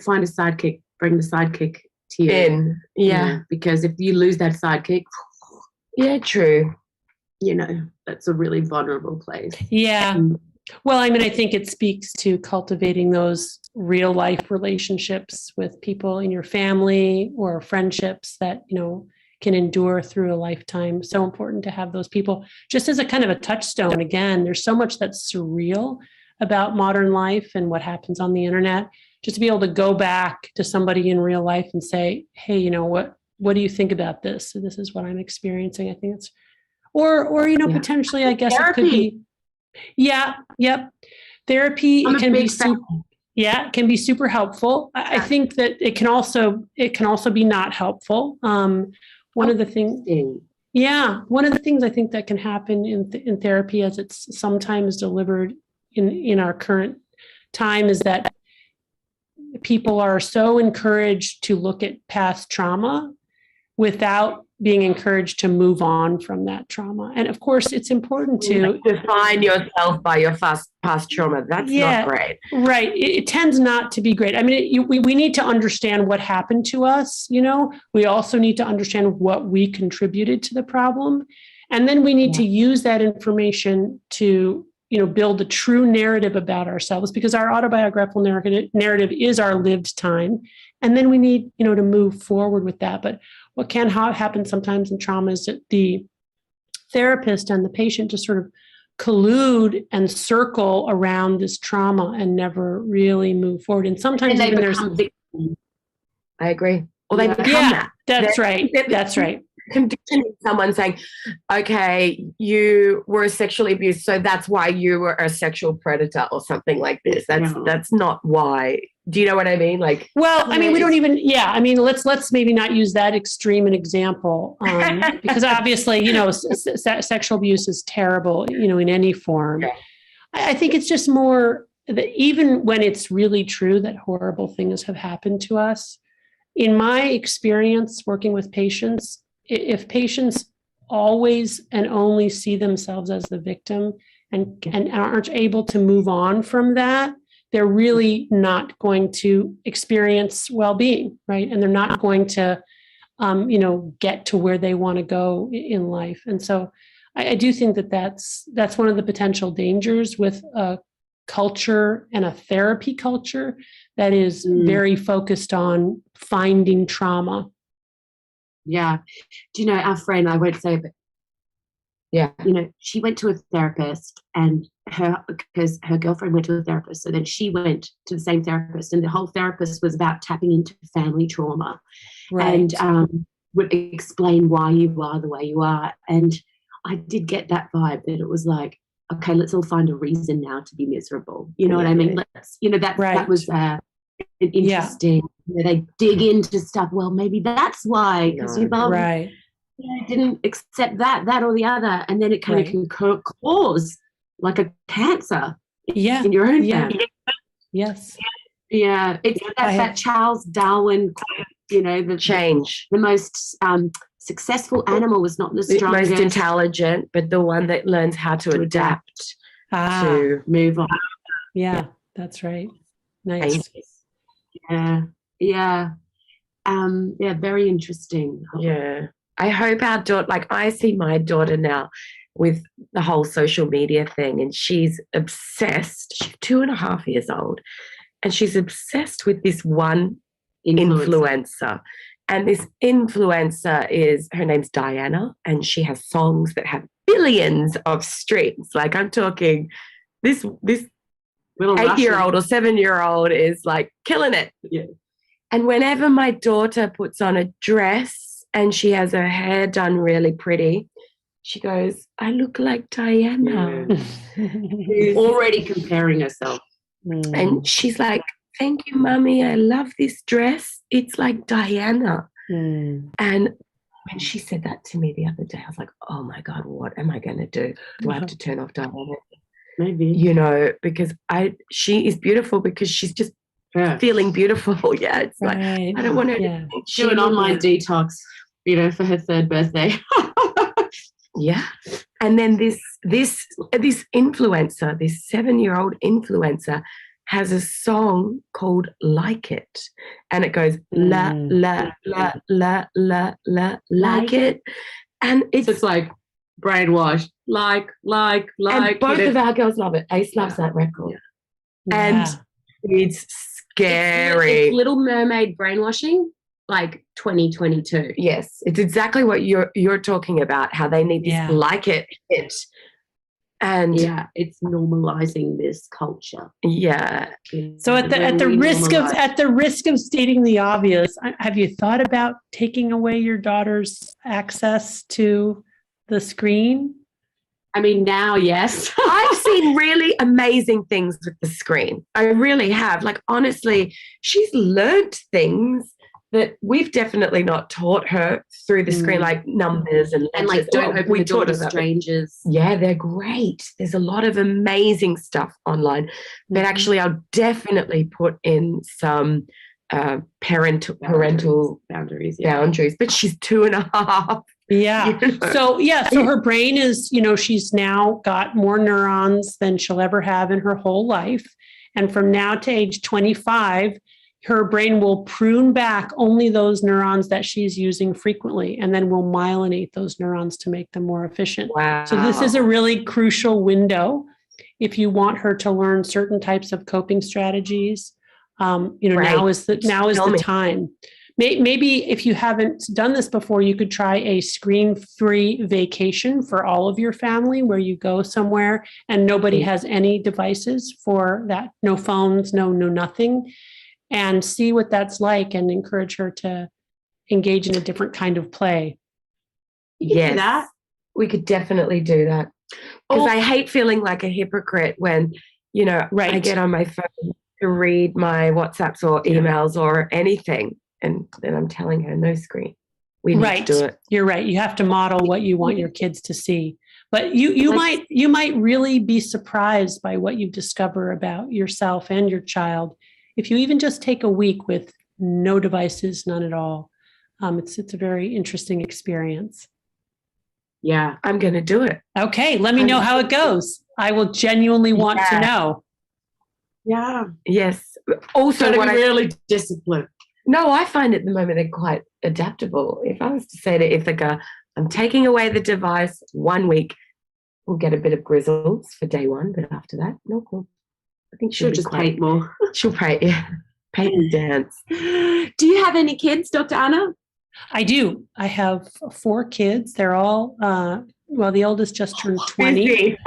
find a sidekick, bring the sidekick to you. Because if you lose that sidekick. Yeah, true. That's a really vulnerable place. Yeah. Well, I mean, I think it speaks to cultivating those real life relationships with people in your family or friendships that, can endure through a lifetime. So important to have those people just as a kind of a touchstone. Again, there's so much that's surreal about modern life and what happens on the internet. Just to be able to go back to somebody in real life and say, hey, what do you think about this? So this is what I'm experiencing. I think it's Or potentially, I guess therapy. It could be. Yeah. Yep. Therapy can be can be super helpful. I think that it can also be not helpful. One of the things I think that can happen in therapy, as it's sometimes delivered in our current time, is that people are so encouraged to look at past trauma without being encouraged to move on from that trauma. And of course, it's important to define yourself by your past trauma. That's not great. Right. It tends not to be great. I mean, we need to understand what happened to us. We also need to understand what we contributed to the problem. And then we need to use that information to, build a true narrative about ourselves, because our autobiographical narrative is our lived time. And then we need, to move forward with that. But what can happen sometimes in trauma is that the therapist and the patient just sort of collude and circle around this trauma and never really move forward. And sometimes even there's... I agree. Or they become that. That's right. That's right. Conditioning someone saying, okay, you were sexually abused, so that's why you were a sexual predator or something like this. That's not why Do you know what I mean? Like, well, I mean, we don't even, I mean, let's maybe not use that extreme an example, because obviously, sexual abuse is terrible, in any form. Yeah. I think it's just more that even when it's really true that horrible things have happened to us, in my experience working with patients, if patients always and only see themselves as the victim and aren't able to move on from that, they're really not going to experience well-being, right? And they're not going to, get to where they want to go in life. And so I do think that that's one of the potential dangers with a culture and a therapy culture that is very focused on finding trauma. Yeah. Do you know our friend, I won't say, but she went to a therapist because her girlfriend went to a therapist. So then she went to the same therapist, and the whole therapist was about tapping into family trauma, right. And would explain why you are the way you are. And I did get that vibe that it was like, okay, let's all find a reason now to be miserable. You know what I mean? Let's, that was an interesting, they dig into stuff. Well, maybe that's why, because your mom didn't accept that or the other. And then it kind of can cause like a cancer in your own family. Yes. Yeah. It's that Charles Darwin quote, the change. The most successful animal was not the strongest. Most intelligent, but the one that learns how to adapt to move on. Yeah, that's right. Nice. Yeah. Yeah. Very interesting. Yeah. I hope our daughter, like I see my daughter now with the whole social media thing, and she's obsessed. She's 2.5 years old, and she's obsessed with this one influencer. And this influencer her name's Diana, and she has songs that have billions of streams. Like I'm talking this little 8-year-old or 7-year-old is like killing it. Yeah. And whenever my daughter puts on a dress and she has her hair done really pretty, she goes, I look like Diana. She's already comparing herself. And she's like, thank you, Mummy. I love this dress. It's like Diana. And when she said that to me the other day, I was like, oh my God, what am I going to do? Do I have to turn off Diana? Maybe. Because she is beautiful because she's just feeling beautiful. Yeah. It's like, I don't want her to do an online detox, for her 3rd birthday. Yeah. And then this influencer, this 7-year-old influencer, has a song called Like It. And it goes, la, la, la, la, la, la, like it. And it's just like brainwashed. Like. And both of our girls love it. Ace loves that record. Yeah. And it's scary. It's Little Mermaid brainwashing, like 2022. Yes. It's exactly what you're talking about, how they need this like it. And it's normalizing this culture. Yeah. So at the risk of stating the obvious, have you thought about taking away your daughter's access to the screen? I mean, now, yes. I've seen really amazing things with the screen. I really have. Like, honestly, she's learnt things that we've definitely not taught her through the screen, like numbers and like don't open the door to strangers. Yeah, they're great. There's a lot of amazing stuff online. But actually, I'll definitely put in some parental boundaries. But she's 2.5. Yeah. So her brain is, she's now got more neurons than she'll ever have in her whole life. And from now to age 25, her brain will prune back only those neurons that she's using frequently, and then will myelinate those neurons to make them more efficient. Wow. So this is a really crucial window if you want her to learn certain types of coping strategies. Now is the time. Maybe if you haven't done this before, you could try a screen-free vacation for all of your family, where you go somewhere and nobody has any devices for that, no phones, no nothing, and see what that's like, and encourage her to engage in a different kind of play. Yes, we could definitely do that. Because I hate feeling like a hypocrite when, I get on my phone to read my WhatsApps or emails or anything. And then I'm telling her, no screen. We need to do it. You're right. You have to model what you want your kids to see. But you might really be surprised by what you discover about yourself and your child if you even just take a week with no devices, none at all. It's a very interesting experience. Yeah, I'm going to do it. Okay, let me know how it goes. I will genuinely want to know. Yeah. Yes. Also, what really disciplined. No, I find at the moment they're quite adaptable. If I was to say to Ithaca, I'm taking away the device 1 week, we'll get a bit of grizzles for day one, but after that, no cool. I think she'll just paint more. She'll paint, yeah. Paint and dance. Do you have any kids, Dr. Anna? I do. I have 4 kids. They're all, the oldest just turned 20.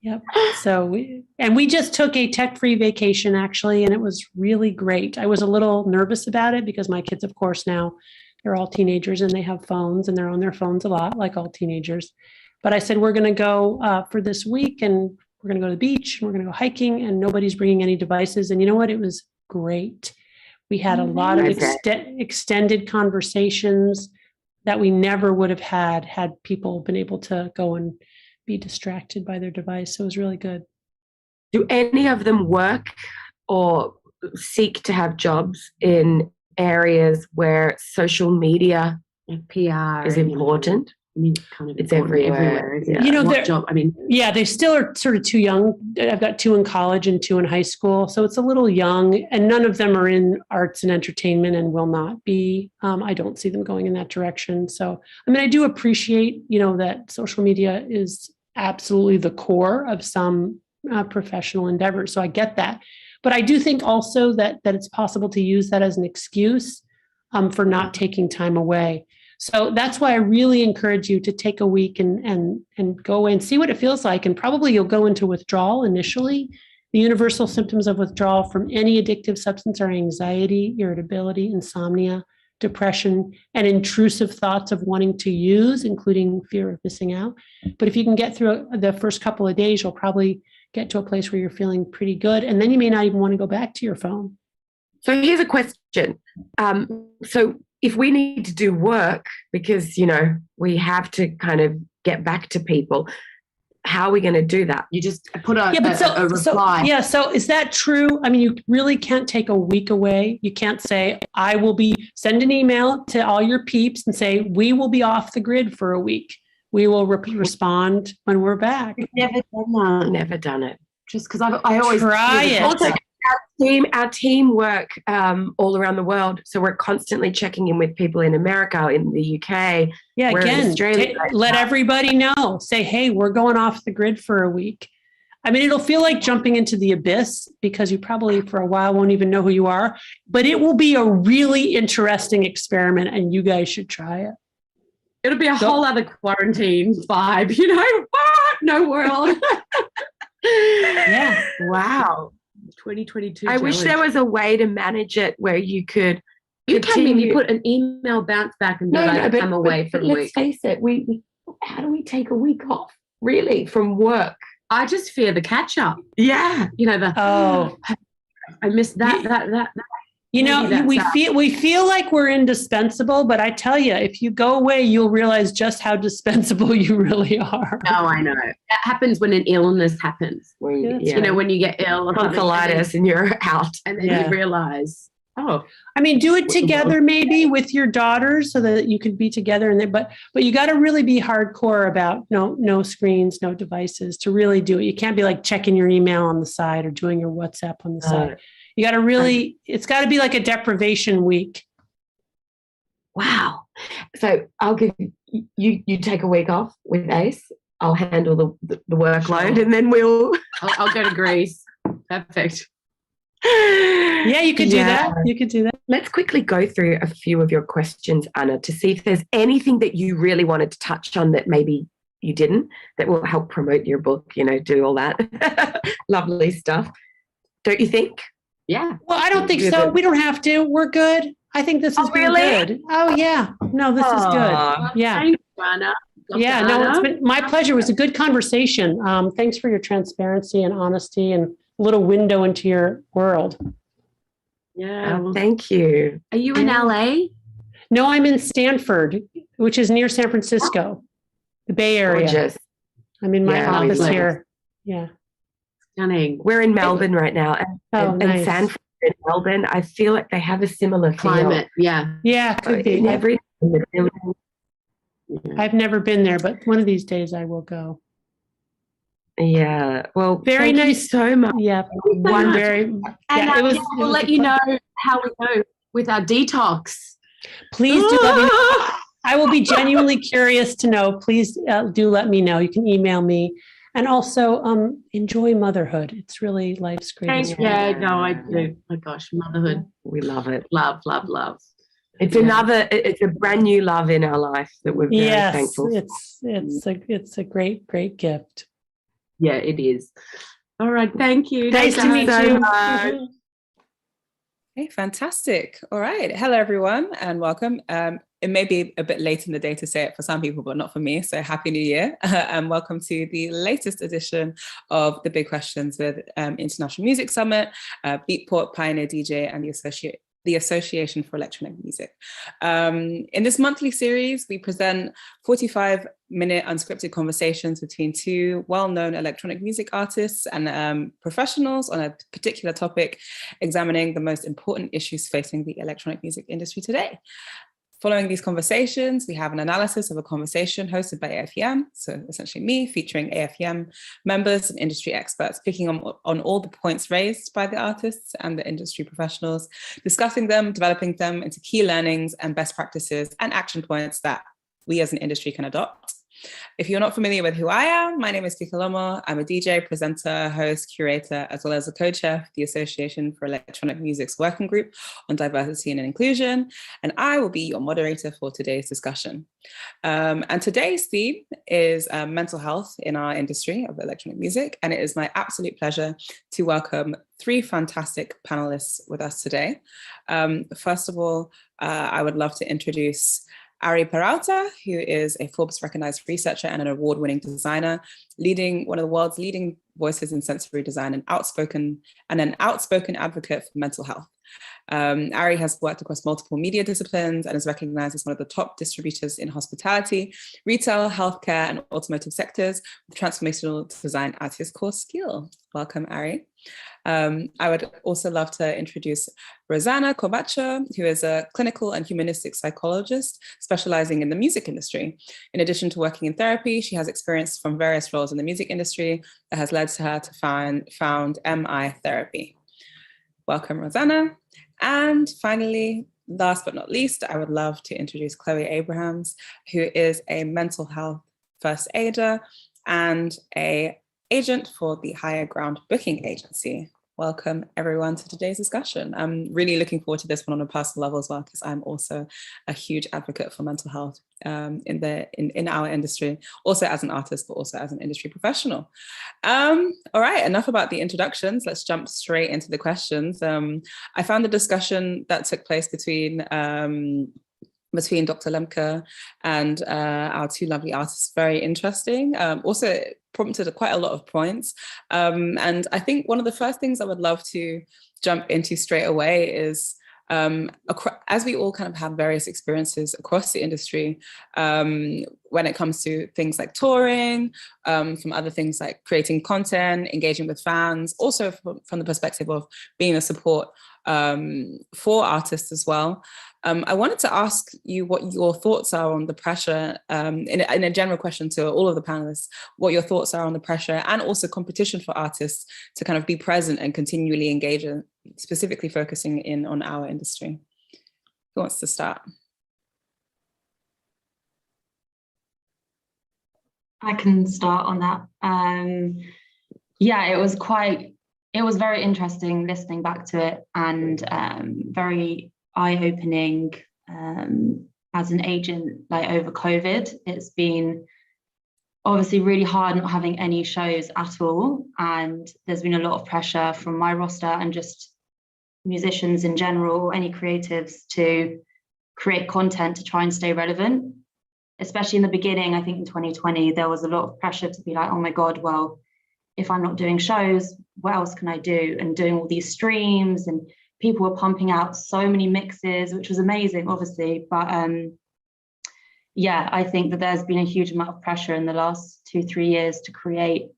Yep. So we just took a tech-free vacation, actually, and it was really great. I was a little nervous about it because my kids, of course, now they're all teenagers and they have phones and they're on their phones a lot, like all teenagers. But I said, we're going to go for this week and we're going to go to the beach and we're going to go hiking and nobody's bringing any devices. And you know what? It was great. We had a lot of extended conversations that we never would have had people been able to go and be distracted by their device. So it was really good. Do any of them work or seek to have jobs in areas where social media PR is important? I mean, kind of it's everywhere. Yeah. They still are sort of too young. I've got 2 in college and 2 in high school. So it's a little young and none of them are in arts and entertainment and will not be. I don't see them going in that direction. So, I do appreciate, that social media is absolutely the core of some professional endeavors. So I get that. But I do think also that it's possible to use that as an excuse for not taking time away. So that's why I really encourage you to take a week and go and see what it feels like. And probably you'll go into withdrawal initially. The universal symptoms of withdrawal from any addictive substance are anxiety, irritability, insomnia, depression, and intrusive thoughts of wanting to use, including fear of missing out. But if you can get through the first couple of days, you'll probably get to a place where you're feeling pretty good. And then you may not even want to go back to your phone. So here's a question. So if we need to do work because, we have to kind of get back to people, how are we going to do that? You just put a reply. So is that true? You really can't take a week away. You can't say, I will send an email to all your peeps and say, we will be off the grid for a week. We will respond when we're back. We've never done that. Never done it. Just because I always try it. Also, our team work all around the world. So we're constantly checking in with people in America, in the UK. Yeah, again, let everybody know. Say, hey, we're going off the grid for a week. It'll feel like jumping into the abyss because you probably for a while won't even know who you are. But it will be a really interesting experiment and you guys should try it. It'll be a whole other quarantine vibe, no world. Yeah. Wow. 2022 I wish there was a way to manage it where you could you put an email bounce back and I'm away for a week. Let's face it, how do we take a week off really from work? I just fear the catch up. Yeah. I missed that. We feel like we're indispensable, but I tell you, if you go away, you'll realize just how dispensable you really are. No, I know. That happens when an illness happens. When you get ill, tonsillitis, and you're out, and then you realize, do it together maybe with your daughters so that you could be together. But you got to really be hardcore about no screens, no devices to really do it. You can't be like checking your email on the side or doing your WhatsApp on the side. You got to it's got to be like a deprivation week. Wow. So I'll give you take a week off with Ace. I'll handle the workload and then I'll go to Greece. Perfect. Yeah, you could do that. You could do that. Let's quickly go through a few of your questions, Anna, to see if there's anything that you really wanted to touch on that maybe you didn't, that will help promote your book, do all that lovely stuff. Don't you think? Yeah. Well, I don't think so. We don't have to. We're good. I think this is really good. Oh, yeah. No, this is good. Yeah. Thanks, Anna. Yeah, no, it's been my pleasure. It was a good conversation. Thanks for your transparency and honesty and little window into your world. Yeah. Thank you. Are you in LA? No, I'm in Stanford, which is near San Francisco, the Bay Area. Gorgeous. I'm in my office here. Yeah. Stunning. We're in Melbourne right now. And nice. Stanford and Melbourne, I feel like they have a similar climate. Yeah. Yeah, could be. Everything in the building. I've never been there, but one of these days I will go. Yeah. Well, very thank nice. You so much. Yeah. One very. And yeah, we'll let you know how we go with our detox. Please do let me know. I will be genuinely curious to know. Please do let me know. You can email me. And also enjoy motherhood. It's really life's greatest. Yeah, no, I do. Oh my gosh, motherhood. We love it. Love, love, love. It's it's a brand new love in our life that we're very thankful for. It's a great gift. Yeah, it is. All right, thank you. Nice to meet you. Okay, fantastic. All right. Hello, everyone, and welcome. It may be a bit late in the day to say it for some people, but not for me. So Happy New Year and welcome to the latest edition of The Big Questions with International Music Summit, Beatport, Pioneer DJ, and the Association for Electronic Music. In this monthly series, we present 45-minute unscripted conversations between two well-known electronic music artists and professionals on a particular topic, examining the most important issues facing the electronic music industry today. Following these conversations, we have an analysis of a conversation hosted by AFEM, so essentially me, featuring AFEM members and industry experts, picking on all the points raised by the artists and the industry professionals, discussing them, developing them into key learnings and best practices and action points that we as an industry can adopt. If you're not familiar with who I am, my name is Kika Lomo. I'm a DJ, presenter, host, curator, as well as a co-chair of the Association for Electronic Music's Working Group on Diversity and Inclusion, and I will be your moderator for today's discussion. And today's theme is mental health in our industry of electronic music, and it is my absolute pleasure to welcome three fantastic panelists with us today. First of all, I would love to introduce Ari Peralta, who is a Forbes recognized researcher and an award-winning designer, leading one of the world's leading voices in sensory design and an outspoken advocate for mental health. Ari has worked across multiple media disciplines and is recognized as one of the top distributors in hospitality, retail, healthcare, and automotive sectors with transformational design at his core skill. Welcome, Ari. I would also love to introduce Rosana Corbacho, who is a clinical and humanistic psychologist specializing in the music industry. In addition to working in therapy, she has experience from various roles in the music industry that has led to her to found MI Therapy. Welcome, Rosana. And finally, last but not least, I would love to introduce Chloé Abrahams, who is a mental health first aider and an agent for the Higher Ground Booking Agency. Welcome everyone to today's discussion. I'm really looking forward to this one on a personal level as well, because I'm also a huge advocate for mental health in our industry, also as an artist, but also as an industry professional. All right, enough about the introductions. Let's jump straight into the questions. I found the discussion that took place between Dr. Lembke and our two lovely artists very interesting. Also prompted quite a lot of points. And I think one of the first things I would love to jump into straight away is, as we all kind of have various experiences across the industry, when it comes to things like touring, from other things like creating content, engaging with fans, also from the perspective of being a support for artists as well. I wanted to ask you what your thoughts are on the pressure, in a general question to all of the panelists, what your thoughts are on the pressure and also competition for artists to kind of be present and continually engage in, specifically focusing in on our industry. Who wants to start? I can start on that. Yeah, it was very interesting listening back to it, and very eye-opening as an agent, like over COVID. It's been obviously really hard not having any shows at all, and there's been a lot of pressure from my roster and just musicians in general, any creatives, to create content to try and stay relevant. Especially in the beginning, I think in 2020, there was a lot of pressure to be like, oh my God, well, if I'm not doing shows, what else can I do? And doing all these streams, and people were pumping out so many mixes, which was amazing, obviously. But yeah, I think that there's been a huge amount of pressure in the last 2-3 years to create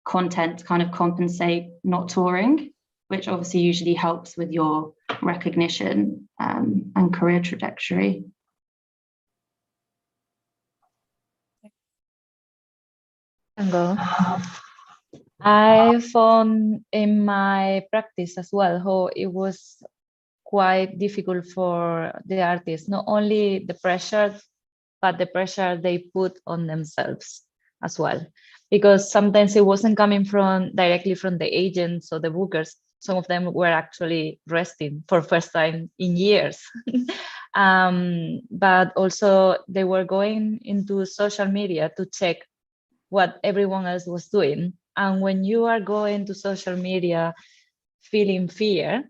content to kind of compensate not touring, which obviously usually helps with your recognition and career trajectory. I found in my practice as well how it was quite difficult for the artists, not only the pressure, but the pressure they put on themselves as well. Because sometimes it wasn't coming directly from the agents or the bookers. Some of them were actually resting for first time in years. But also they were going into social media to check what everyone else was doing. And when you are going to social media feeling fear,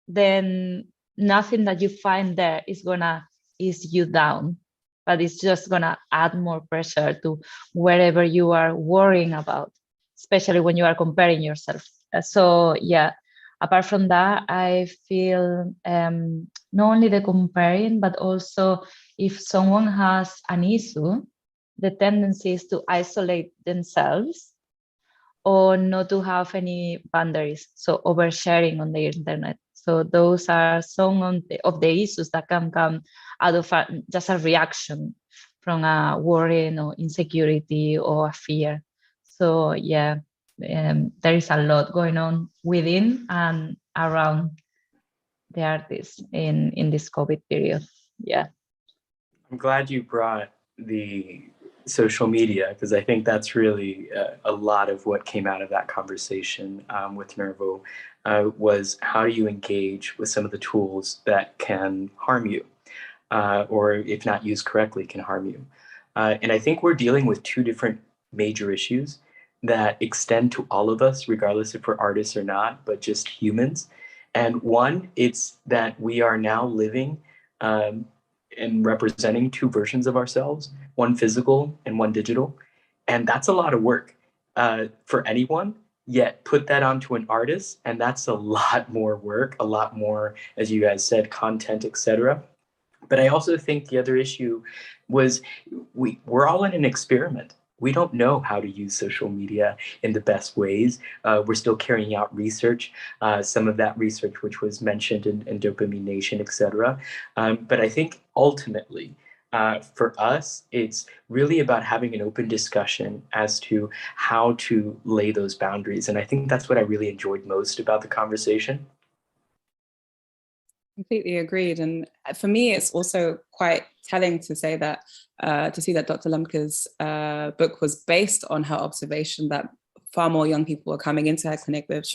then nothing that you find there is gonna ease you down, but it's just gonna add more pressure to wherever you are worrying about, especially when you are comparing yourself. So yeah, apart from that, I feel not only the comparing, but also if someone has an issue, the tendency is to isolate themselves or not to have any boundaries, so oversharing on the internet. So those are some of the issues that can come out of just a reaction from a worry or insecurity or a fear. So yeah, there is a lot going on within and around the artists in this COVID period. Yeah. I'm glad you brought the social media, because I think that's really a lot of what came out of that conversation with NERVO was how do you engage with some of the tools that can harm you, or if not used correctly, can harm you. And I think we're dealing with two different major issues that extend to all of us, regardless if we're artists or not, but just humans. And one, it's that we are now living and representing two versions of ourselves, one physical and one digital. And that's a lot of work for anyone, yet put that onto an artist, and that's a lot more work, a lot more, as you guys said, content, etc. But I also think the other issue was we're all in an experiment. We don't know how to use social media in the best ways. We're still carrying out research, some of that research which was mentioned in Dopamine Nation, etc. But I think ultimately, for us, it's really about having an open discussion as to how to lay those boundaries. And I think that's what I really enjoyed most about the conversation. Completely agreed. And for me, it's also quite telling to say that, to see that Dr. Lembke's book was based on her observation that far more young people were coming into her clinic with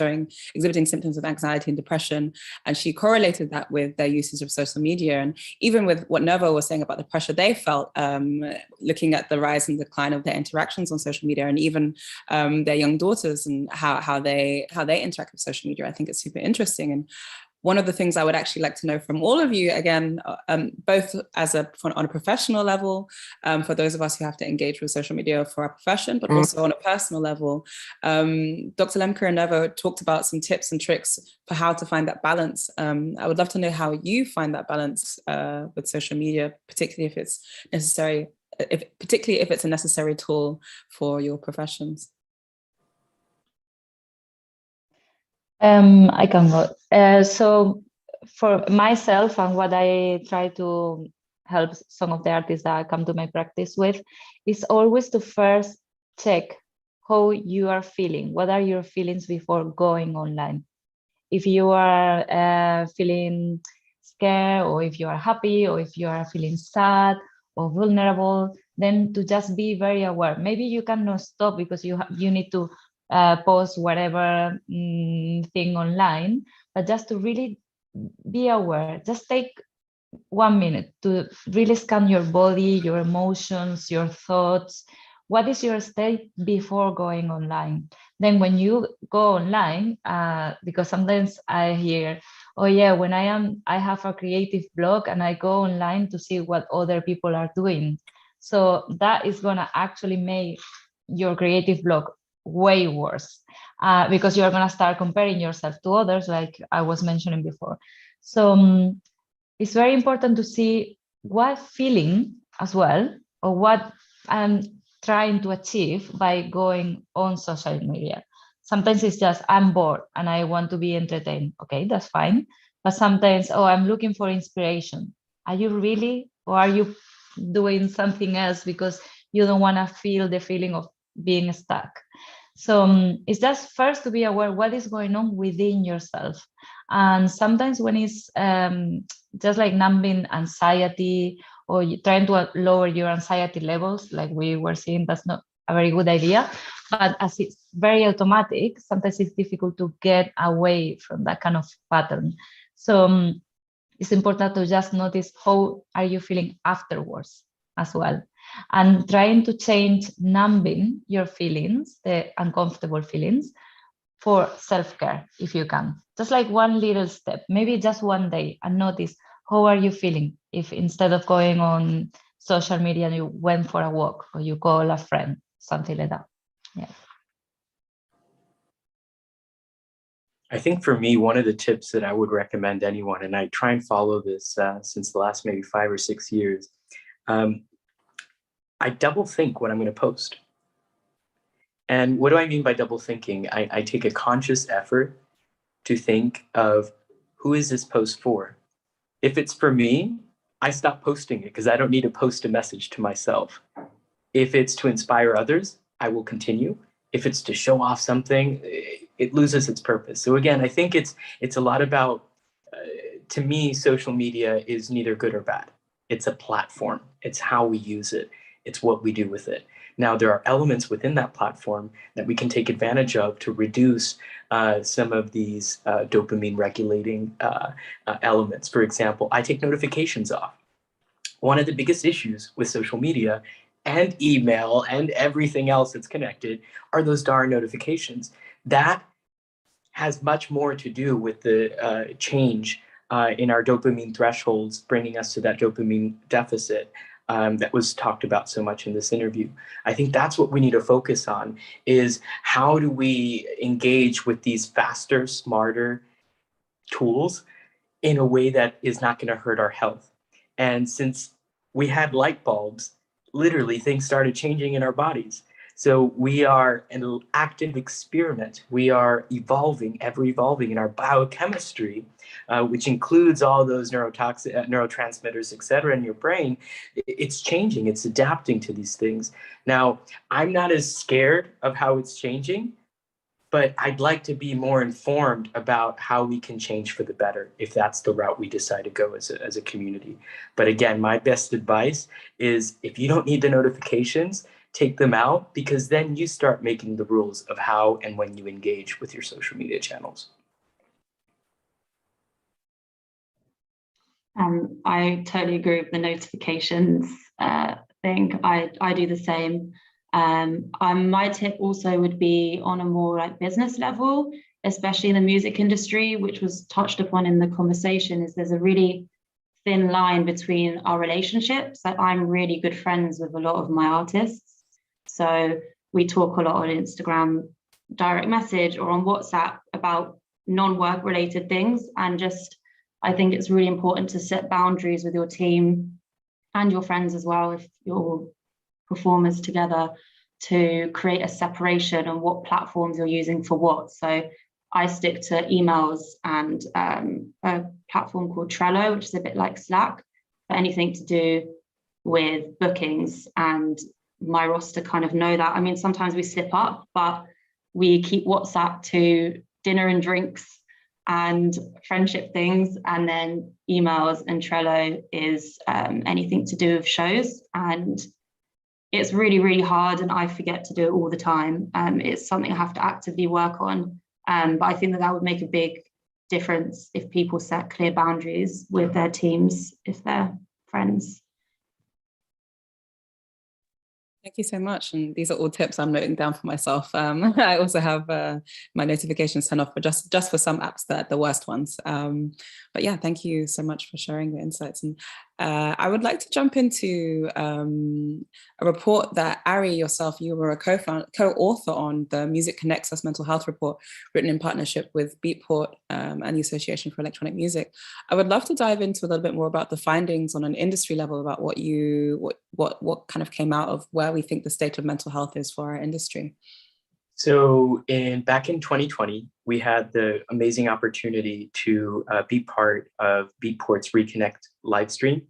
exhibiting symptoms of anxiety and depression. And she correlated that with their usage of social media. And even with what NERVO was saying about the pressure they felt, looking at the rise and decline of their interactions on social media, and even their young daughters and how they interact with social media, I think it's super interesting. And one of the things I would actually like to know from all of you, again, both on a professional level, for those of us who have to engage with social media for our profession, but also on a personal level. Dr. Lembke and NERVO talked about some tips and tricks for how to find that balance. I would love to know how you find that balance with social media, particularly if it's necessary, particularly if it's a necessary tool for your professions. I can go. So for myself and what I try to help some of the artists that come to my practice with is always to first check how you are feeling. What are your feelings before going online? If you are feeling scared, or if you are happy, or if you are feeling sad or vulnerable, then to just be very aware. Maybe you cannot stop because you need to post whatever thing online, but just to really be aware. Just take 1 minute to really scan your body, your emotions, your thoughts. What is your state before going online? Then when you go online, because sometimes I hear, oh yeah, when I have a creative blog and I go online to see what other people are doing. So that is gonna actually make your creative blog way worse because you're going to start comparing yourself to others, like I was mentioning before. So it's very important to see what feeling as well, or what I'm trying to achieve by going on social media. Sometimes it's just, I'm bored and I want to be entertained. Okay, that's fine. But sometimes, oh, I'm looking for inspiration. Are you really, or are you doing something else because you don't want to feel the feeling of being stuck? So it's just first to be aware what is going on within yourself. And sometimes when it's just like numbing anxiety, or you're trying to lower your anxiety levels, like we were seeing, that's not a very good idea. But as it's very automatic, sometimes it's difficult to get away from that kind of pattern. So it's important to just notice how are you feeling afterwards as well. And trying to change numbing your feelings, the uncomfortable feelings, for self-care if you can. Just like one little step, maybe just one day, and notice how are you feeling if instead of going on social media you went for a walk or you call a friend, something like that. Yeah. I think for me, one of the tips that I would recommend anyone, and I try and follow this since the last maybe 5 or 6 years, I double think what I'm going to post. And what do I mean by double thinking? I take a conscious effort to think of, who is this post for? If it's for me, I stop posting it because I don't need to post a message to myself. If it's to inspire others, I will continue. If it's to show off something, it loses its purpose. So again, I think it's a lot about, to me, social media is neither good or bad. It's a platform. It's how we use it. It's what we do with it. Now, there are elements within that platform that we can take advantage of to reduce some of these dopamine regulating elements. For example, I take notifications off. One of the biggest issues with social media and email and everything else that's connected are those darn notifications. That has much more to do with the change in our dopamine thresholds, bringing us to that dopamine deficit that was talked about so much in this interview. I think that's what we need to focus on, is how do we engage with these faster, smarter tools in a way that is not going to hurt our health. And since we had light bulbs, literally things started changing in our bodies. So we are an active experiment. We are evolving, ever evolving in our biochemistry, which includes all those neurotransmitters, et cetera, in your brain. It's changing, it's adapting to these things. Now, I'm not as scared of how it's changing, but I'd like to be more informed about how we can change for the better if that's the route we decide to go as a community. But again, my best advice is, if you don't need the notifications, take them out, because then you start making the rules of how and when you engage with your social media channels. I totally agree with the notifications thing. I do the same. My tip also would be on a more like business level, especially in the music industry, which was touched upon in the conversation, is there's a really thin line between our relationships. Like, I'm really good friends with a lot of my artists. So we talk a lot on Instagram, direct message, or on WhatsApp about non-work related things. And just, I think it's really important to set boundaries with your team and your friends as well, if you're performers together, to create a separation on what platforms you're using for what. So I stick to emails and a platform called Trello, which is a bit like Slack, for anything to do with bookings, and my roster kind of know that. I mean, sometimes we slip up, but we keep WhatsApp to dinner and drinks and friendship things, and then emails and Trello is anything to do with shows. And it's really, really hard, and I forget to do it all the time. It's something I have to actively work on. But I think that would make a big difference if people set clear boundaries with their teams, if they're friends. Thank you so much. And these are all tips I'm noting down for myself. I also have my notifications turned off, but just for some apps, that the worst ones. But yeah, thank you so much for sharing your insights. And I would like to jump into a report that Ari, yourself, you were a co-author on, the Music Connects Us Mental Health Report, written in partnership with Beatport and the Association for Electronic Music. I would love to dive into a little bit more about the findings on an industry level, about what kind of came out of where we think the state of mental health is for our industry. So back in 2020, we had the amazing opportunity to be part of Beatport's Reconnect livestream,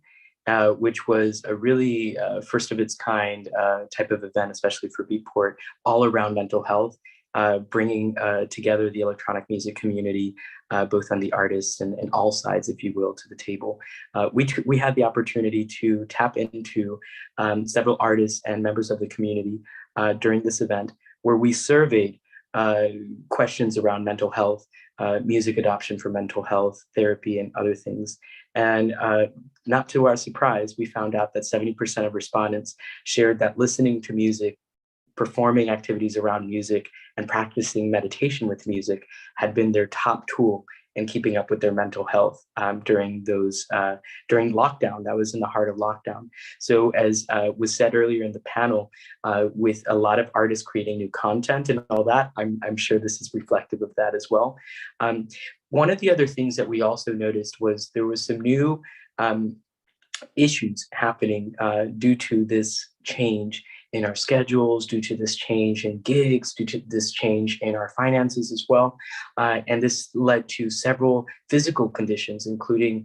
which was a really first of its kind type of event, especially for Beatport, all around mental health, bringing together the electronic music community, both on the artists and all sides, if you will, to the table. We had the opportunity to tap into several artists and members of the community during this event, where we surveyed questions around mental health, music adoption for mental health, therapy, and other things. And not to our surprise, we found out that 70% of respondents shared that listening to music, performing activities around music, and practicing meditation with music had been their top tool in keeping up with their mental health during lockdown. That was in the heart of lockdown. So as was said earlier in the panel, with a lot of artists creating new content and all that, I'm sure this is reflective of that as well. One of the other things that we also noticed was there was some new issues happening due to this change in our schedules, due to this change in gigs, due to this change in our finances as well. And this led to several physical conditions, including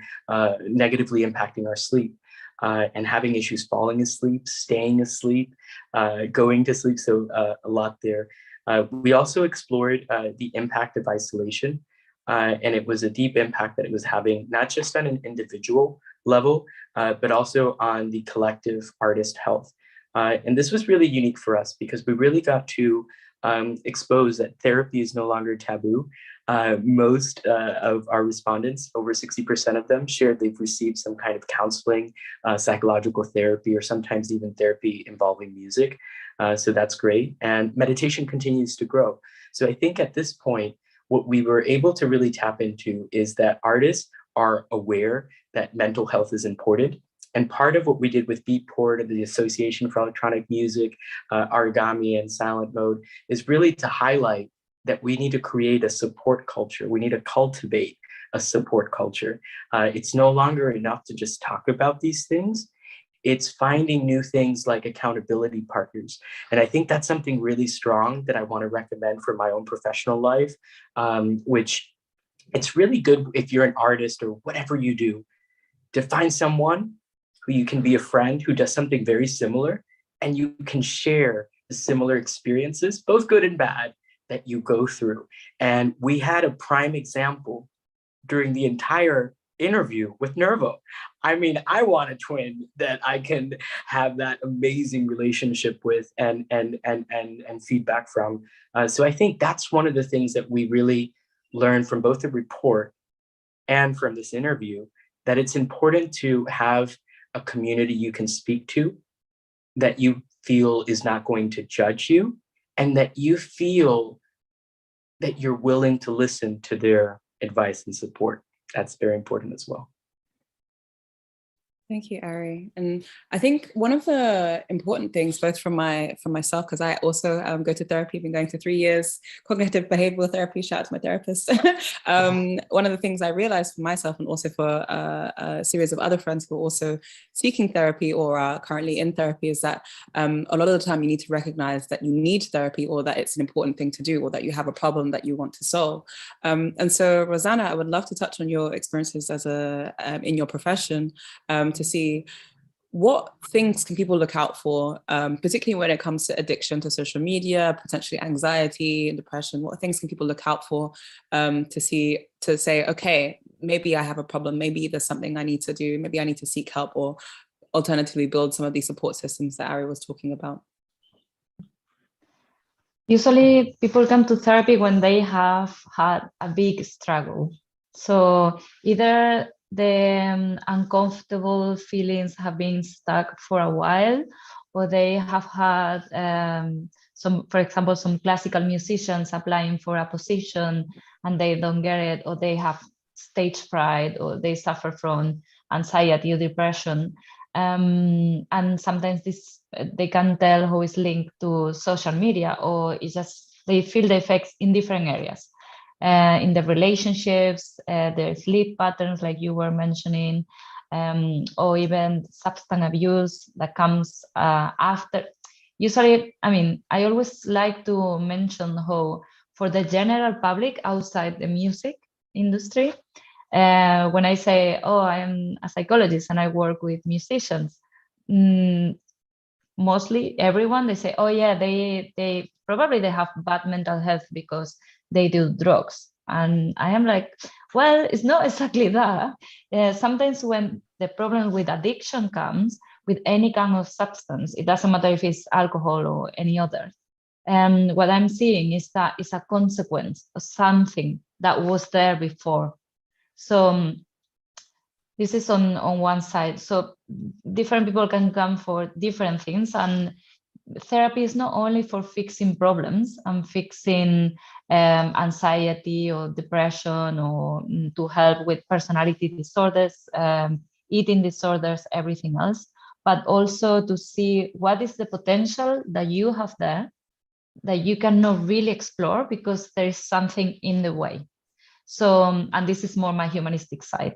negatively impacting our sleep and having issues falling asleep, staying asleep, going to sleep, so a lot there. We also explored the impact of isolation, and it was a deep impact that it was having, not just on an individual level, but also on the collective artist health. And this was really unique for us because we really got to expose that therapy is no longer taboo. Most of our respondents, over 60% of them, shared they've received some kind of counseling, psychological therapy, or sometimes even therapy involving music. So that's great. And meditation continues to grow. So I think at this point, what we were able to really tap into is that artists are aware that mental health is important. And part of what we did with Beatport, the Association for Electronic Music, ARIGAMI, and Silent Mode is really to highlight that we need to create a support culture. We need to cultivate a support culture. It's no longer enough to just talk about these things. It's finding new things like accountability partners. And I think that's something really strong that I want to recommend for my own professional life, which it's really good if you're an artist or whatever you do, to find someone who you can be a friend who does something very similar, and you can share the similar experiences, both good and bad, that you go through. And we had a prime example during the entire interview with NERVO. I mean, I want a twin that I can have that amazing relationship with and feedback from. So I think that's one of the things that we really learned from both the report and from this interview, that it's important to have a community you can speak to, that you feel is not going to judge you, and that you feel that you're willing to listen to their advice and support. That's very important as well. Thank you, Ari. And I think one of the important things, both from myself, because I also go to therapy, been going for 3 years, cognitive behavioral therapy, shout out to my therapist. One of the things I realized for myself, and also for a series of other friends who are also seeking therapy or are currently in therapy, is that a lot of the time you need to recognize that you need therapy, or that it's an important thing to do, or that you have a problem that you want to solve. And so, Rosana, I would love to touch on your experiences as in your profession, to see what things can people look out for, particularly when it comes to addiction to social media, potentially anxiety and depression. What things can people look out for to say, okay, maybe I have a problem, maybe there's something I need to do, maybe I need to seek help, or alternatively build some of these support systems that Ari was talking about? Usually people come to therapy when they have had a big struggle. So either the uncomfortable feelings have been stuck for a while, or they have had for example, some classical musicians applying for a position and they don't get it, or they have stage fright, or they suffer from anxiety or depression. And sometimes they can tell how it's linked to social media, or it's just they feel the effects in different areas. In the relationships, their sleep patterns, like you were mentioning, or even substance abuse that comes after. Usually, I mean, I always like to mention how for the general public outside the music industry, when I say, oh, I'm a psychologist and I work with musicians, mostly everyone, they say, oh yeah, they probably they have bad mental health because they do drugs. And I am like, well, it's not exactly that. Sometimes when the problem with addiction comes with any kind of substance, it doesn't matter if it's alcohol or any other. And what I'm seeing is that it's a consequence of something that was there before. So this is on one side. So different people can come for different things, and therapy is not only for fixing problems and fixing anxiety or depression, or to help with personality disorders, eating disorders, everything else, but also to see what is the potential that you have there that you cannot really explore because there is something in the way. So, and this is more my humanistic side.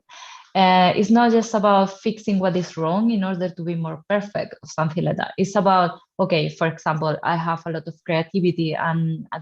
It's not just about fixing what is wrong in order to be more perfect or something like that. It's about, okay, for example, I have a lot of creativity and a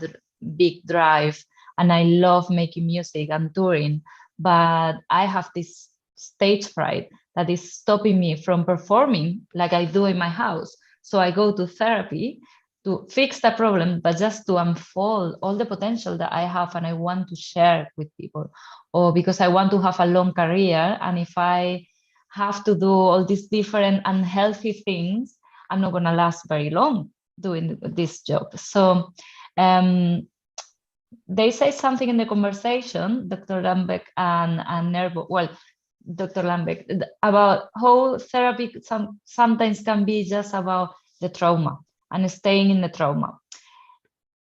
big drive, and I love making music and touring, but I have this stage fright that is stopping me from performing like I do in my house. So I go to therapy to fix the problem, but just to unfold all the potential that I have and I want to share with people, or because I want to have a long career. And if I have to do all these different unhealthy things, I'm not going to last very long doing this job. So they say something in the conversation, Dr. Lembke and NERVO, well, Dr. Lembke, about how therapy sometimes can be just about the trauma and staying in the trauma.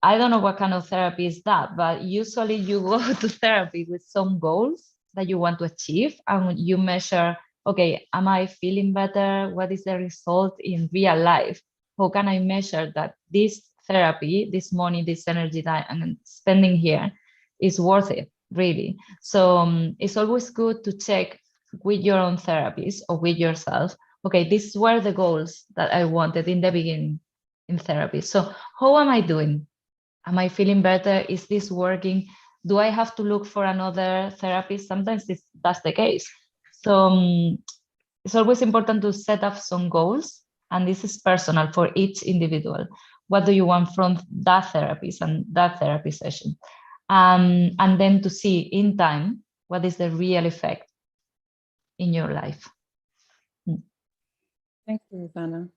I don't know what kind of therapy is that, but usually you go to therapy with some goals that you want to achieve, and you measure, okay, am I feeling better? What is the result in real life? How can I measure that this therapy, this money, this energy that I'm spending here is worth it, really? So it's always good to check with your own therapist or with yourself, okay, these were the goals that I wanted in the beginning in therapy. So how am I doing? Am I feeling better? Is this working? Do I have to look for another therapist? Sometimes that's the case. So it's always important to set up some goals, and this is personal for each individual. What do you want from that therapist and that therapy session? And then to see in time, what is the real effect in your life? Thank you, Rosana.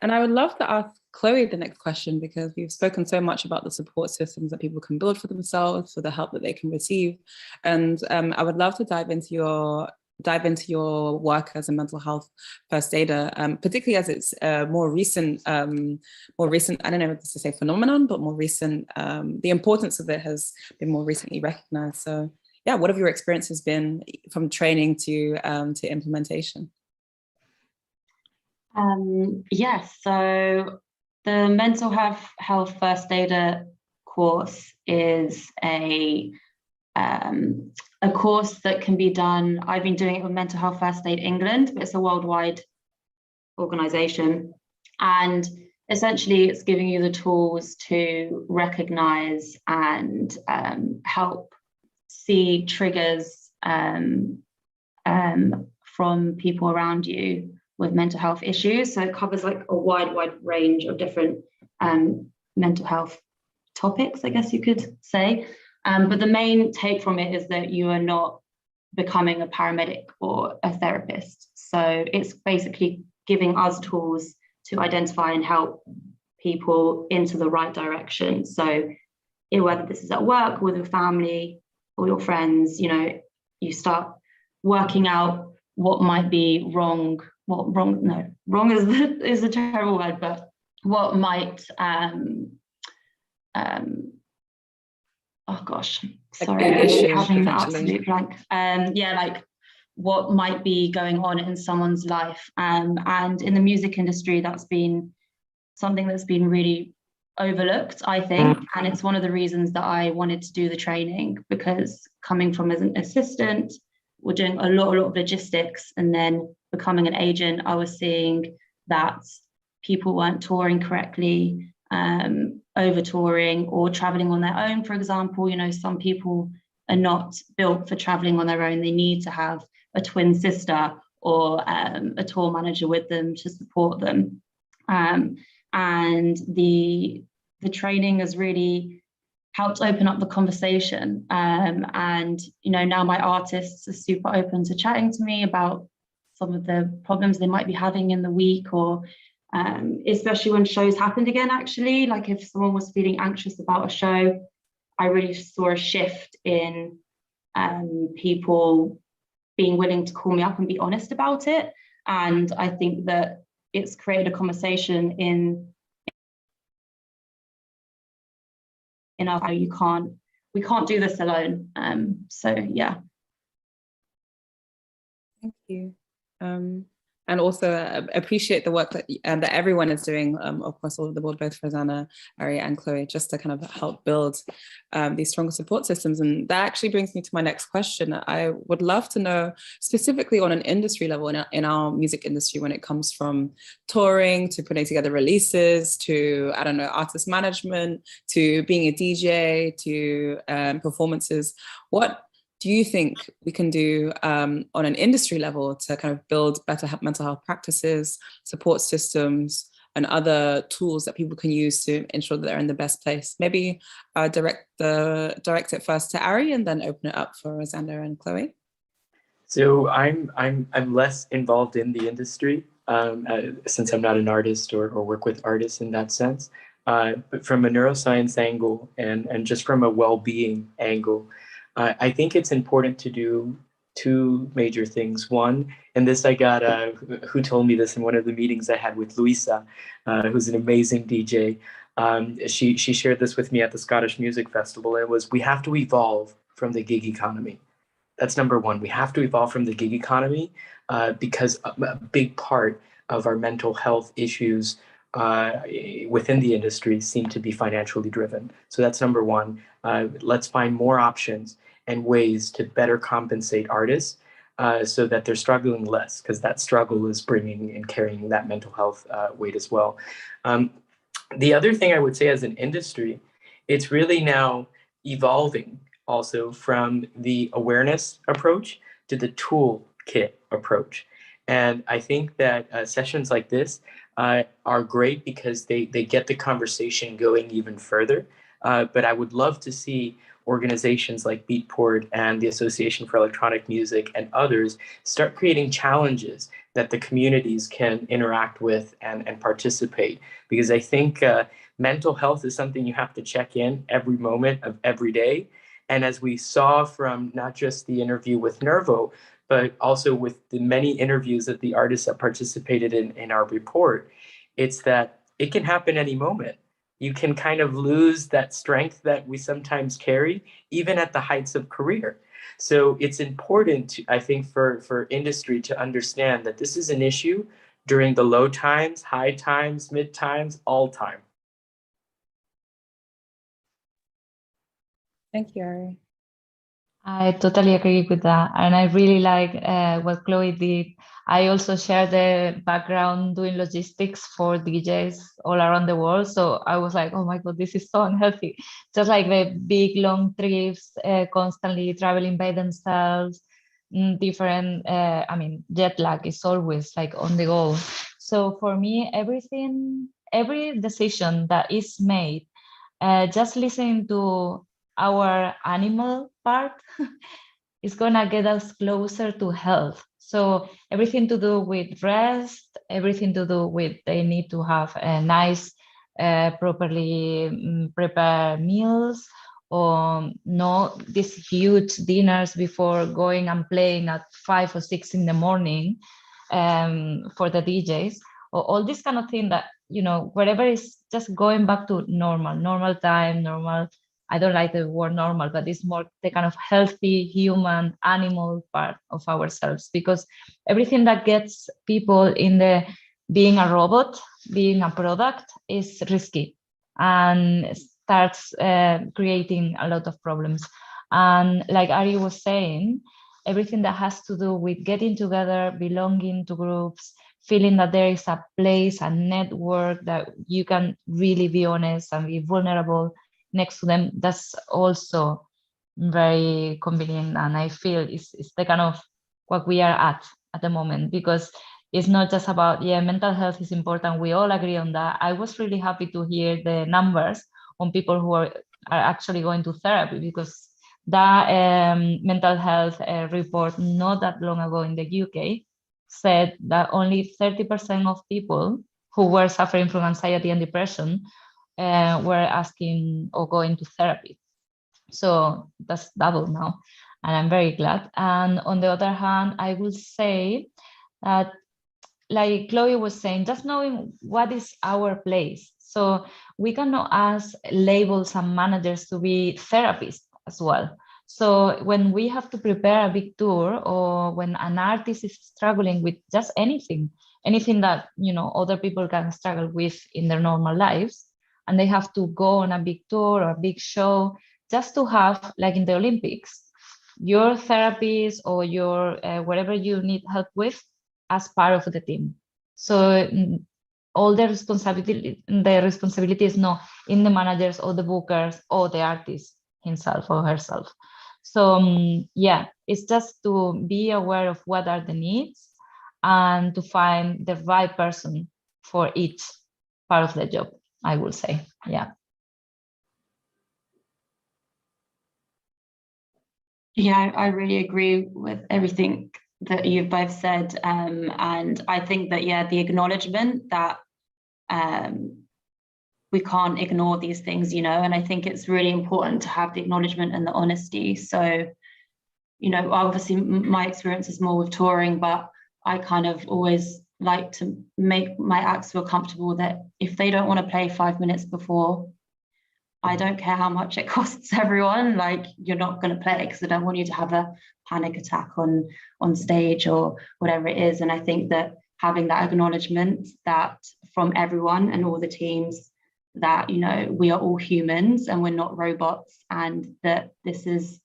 And I would love to ask Chloé the next question, because we've spoken so much about the support systems that people can build for themselves, for the help that they can receive. And I would love to dive into your work as a mental health first aider, particularly as it's more recent, I don't know if this is a phenomenon, but more recent, the importance of it has been more recently recognized. So yeah, what have your experiences been from training to implementation? Yes, so the mental health first aider course is a course that can be done. I've been doing it with Mental Health First Aid England, but it's a worldwide organization. And essentially it's giving you the tools to recognize and help see triggers from people around you with mental health issues. So it covers like a wide range of different mental health topics, I guess you could say. But the main take from it is that you are not becoming a paramedic or a therapist. So it's basically giving us tools to identify and help people into the right direction. So whether this is at work, with your family or your friends, you start working out what might be wrong. Well, wrong is a terrible word, but what might oh gosh, Like sorry, big issue, having an potentially. absolute blank. Yeah, like what might be going on in someone's life. And in the music industry, that's been something that's been really overlooked, I think. And it's one of the reasons that I wanted to do the training, because coming from as an assistant, we're doing a lot of logistics, and then becoming an agent, I was seeing that people weren't touring correctly, over touring or traveling on their own, for example. You know, some people are not built for traveling on their own. They need to have a twin sister or a tour manager with them to support them. And the training has really helped open up the conversation. And, you know, now my artists are super open to chatting to me about some of the problems they might be having in the week, or especially when shows happened again, actually. Like if someone was feeling anxious about a show, I really saw a shift in people being willing to call me up and be honest about it. And I think that it's created a conversation in our, we can't do this alone. So yeah. Thank you. And also appreciate the work that everyone is doing across all of the board, both Rosana, Ari, and Chloé, just to kind of help build these stronger support systems. And that actually brings me to my next question. I would love to know specifically on an industry level in our music industry, when it comes from touring to putting together releases to, I don't know, artist management, to being a DJ, to performances. What do you think we can do on an industry level to kind of build better mental health practices, support systems, and other tools that people can use to ensure that they're in the best place? Maybe direct it first to Ari and then open it up for Rosana and Chloé. So I'm less involved in the industry since I'm not an artist or work with artists in that sense. But from a neuroscience angle and just from a well-being angle, I think it's important to do two major things. One, and this I got, who told me this in one of the meetings I had with Louisa, who's an amazing DJ. She shared this with me at the Scottish Music Festival. It was, we have to evolve from the gig economy. That's number one. We have to evolve from the gig economy because a big part of our mental health issues within the industry seem to be financially driven. So that's number one. Let's find more options and ways to better compensate artists so that they're struggling less, because that struggle is bringing and carrying that mental health weight as well. The other thing I would say as an industry, it's really now evolving also from the awareness approach to the toolkit approach. And I think that sessions like this are great because they get the conversation going even further. But I would love to see organizations like Beatport and the Association for Electronic Music and others start creating challenges that the communities can interact with and participate. Because I think mental health is something you have to check in every moment of every day. And as we saw from not just the interview with NERVO, but also with the many interviews that the artists that participated in our report, it's that it can happen any moment. You can kind of lose that strength that we sometimes carry, even at the heights of career. So it's important, I think, for industry to understand that this is an issue during the low times, high times, mid times, all time. Thank you, Ari. I totally agree with that. And I really like what Chloé did. I also share the background doing logistics for DJs all around the world. So I was like, oh my God, this is so unhealthy. Just like the big long trips, constantly traveling by themselves, different, jet lag is always like on the go. So for me, every decision that is made, just listening to our animal part is gonna get us closer to health. So everything to do with rest, everything to do with they need to have a nice, properly prepared meals, or no these huge dinners before going and playing at 5 or 6 in the morning for the DJs, or all this kind of thing that, you know, wherever is just going back to normal time, normal I don't like the word normal, but it's more the kind of healthy human animal part of ourselves, because everything that gets people in the being a robot, being a product, is risky and starts creating a lot of problems. And like Ari was saying, everything that has to do with getting together, belonging to groups, feeling that there is a place, a network that you can really be honest and be vulnerable next to them, that's also very convenient. And I feel it's the kind of what we are at the moment, because it's not just about, mental health is important. We all agree on that. I was really happy to hear the numbers on people who are actually going to therapy, because that mental health report not that long ago in the UK said that only 30% of people who were suffering from anxiety and depression were asking or going to therapy. So that's double now, and I'm very glad. And on the other hand, I will say that, like Chloe was saying, just knowing what is our place. So we cannot ask labels and managers to be therapists as well. So when we have to prepare a big tour, or when an artist is struggling with just anything that, other people can struggle with in their normal lives, and they have to go on a big tour or a big show, just to have, like in the Olympics, your therapist or your whatever you need help with as part of the team. So all the responsibility is not in the managers or the bookers or the artist himself or herself. So it's just to be aware of what are the needs and to find the right person for each part of the job, I will say. Yeah, I really agree with everything that you've both said. And I think that, the acknowledgement that we can't ignore these things, and I think it's really important to have the acknowledgement and the honesty. So, obviously my experience is more with touring, but I kind of always like to make my acts feel comfortable that if they don't want to play 5 minutes before, I don't care how much it costs everyone, like, you're not going to play it, because I don't want you to have a panic attack on stage or whatever it is. And I think that having that acknowledgement that from everyone and all the teams that, we are all humans and we're not robots, and that this is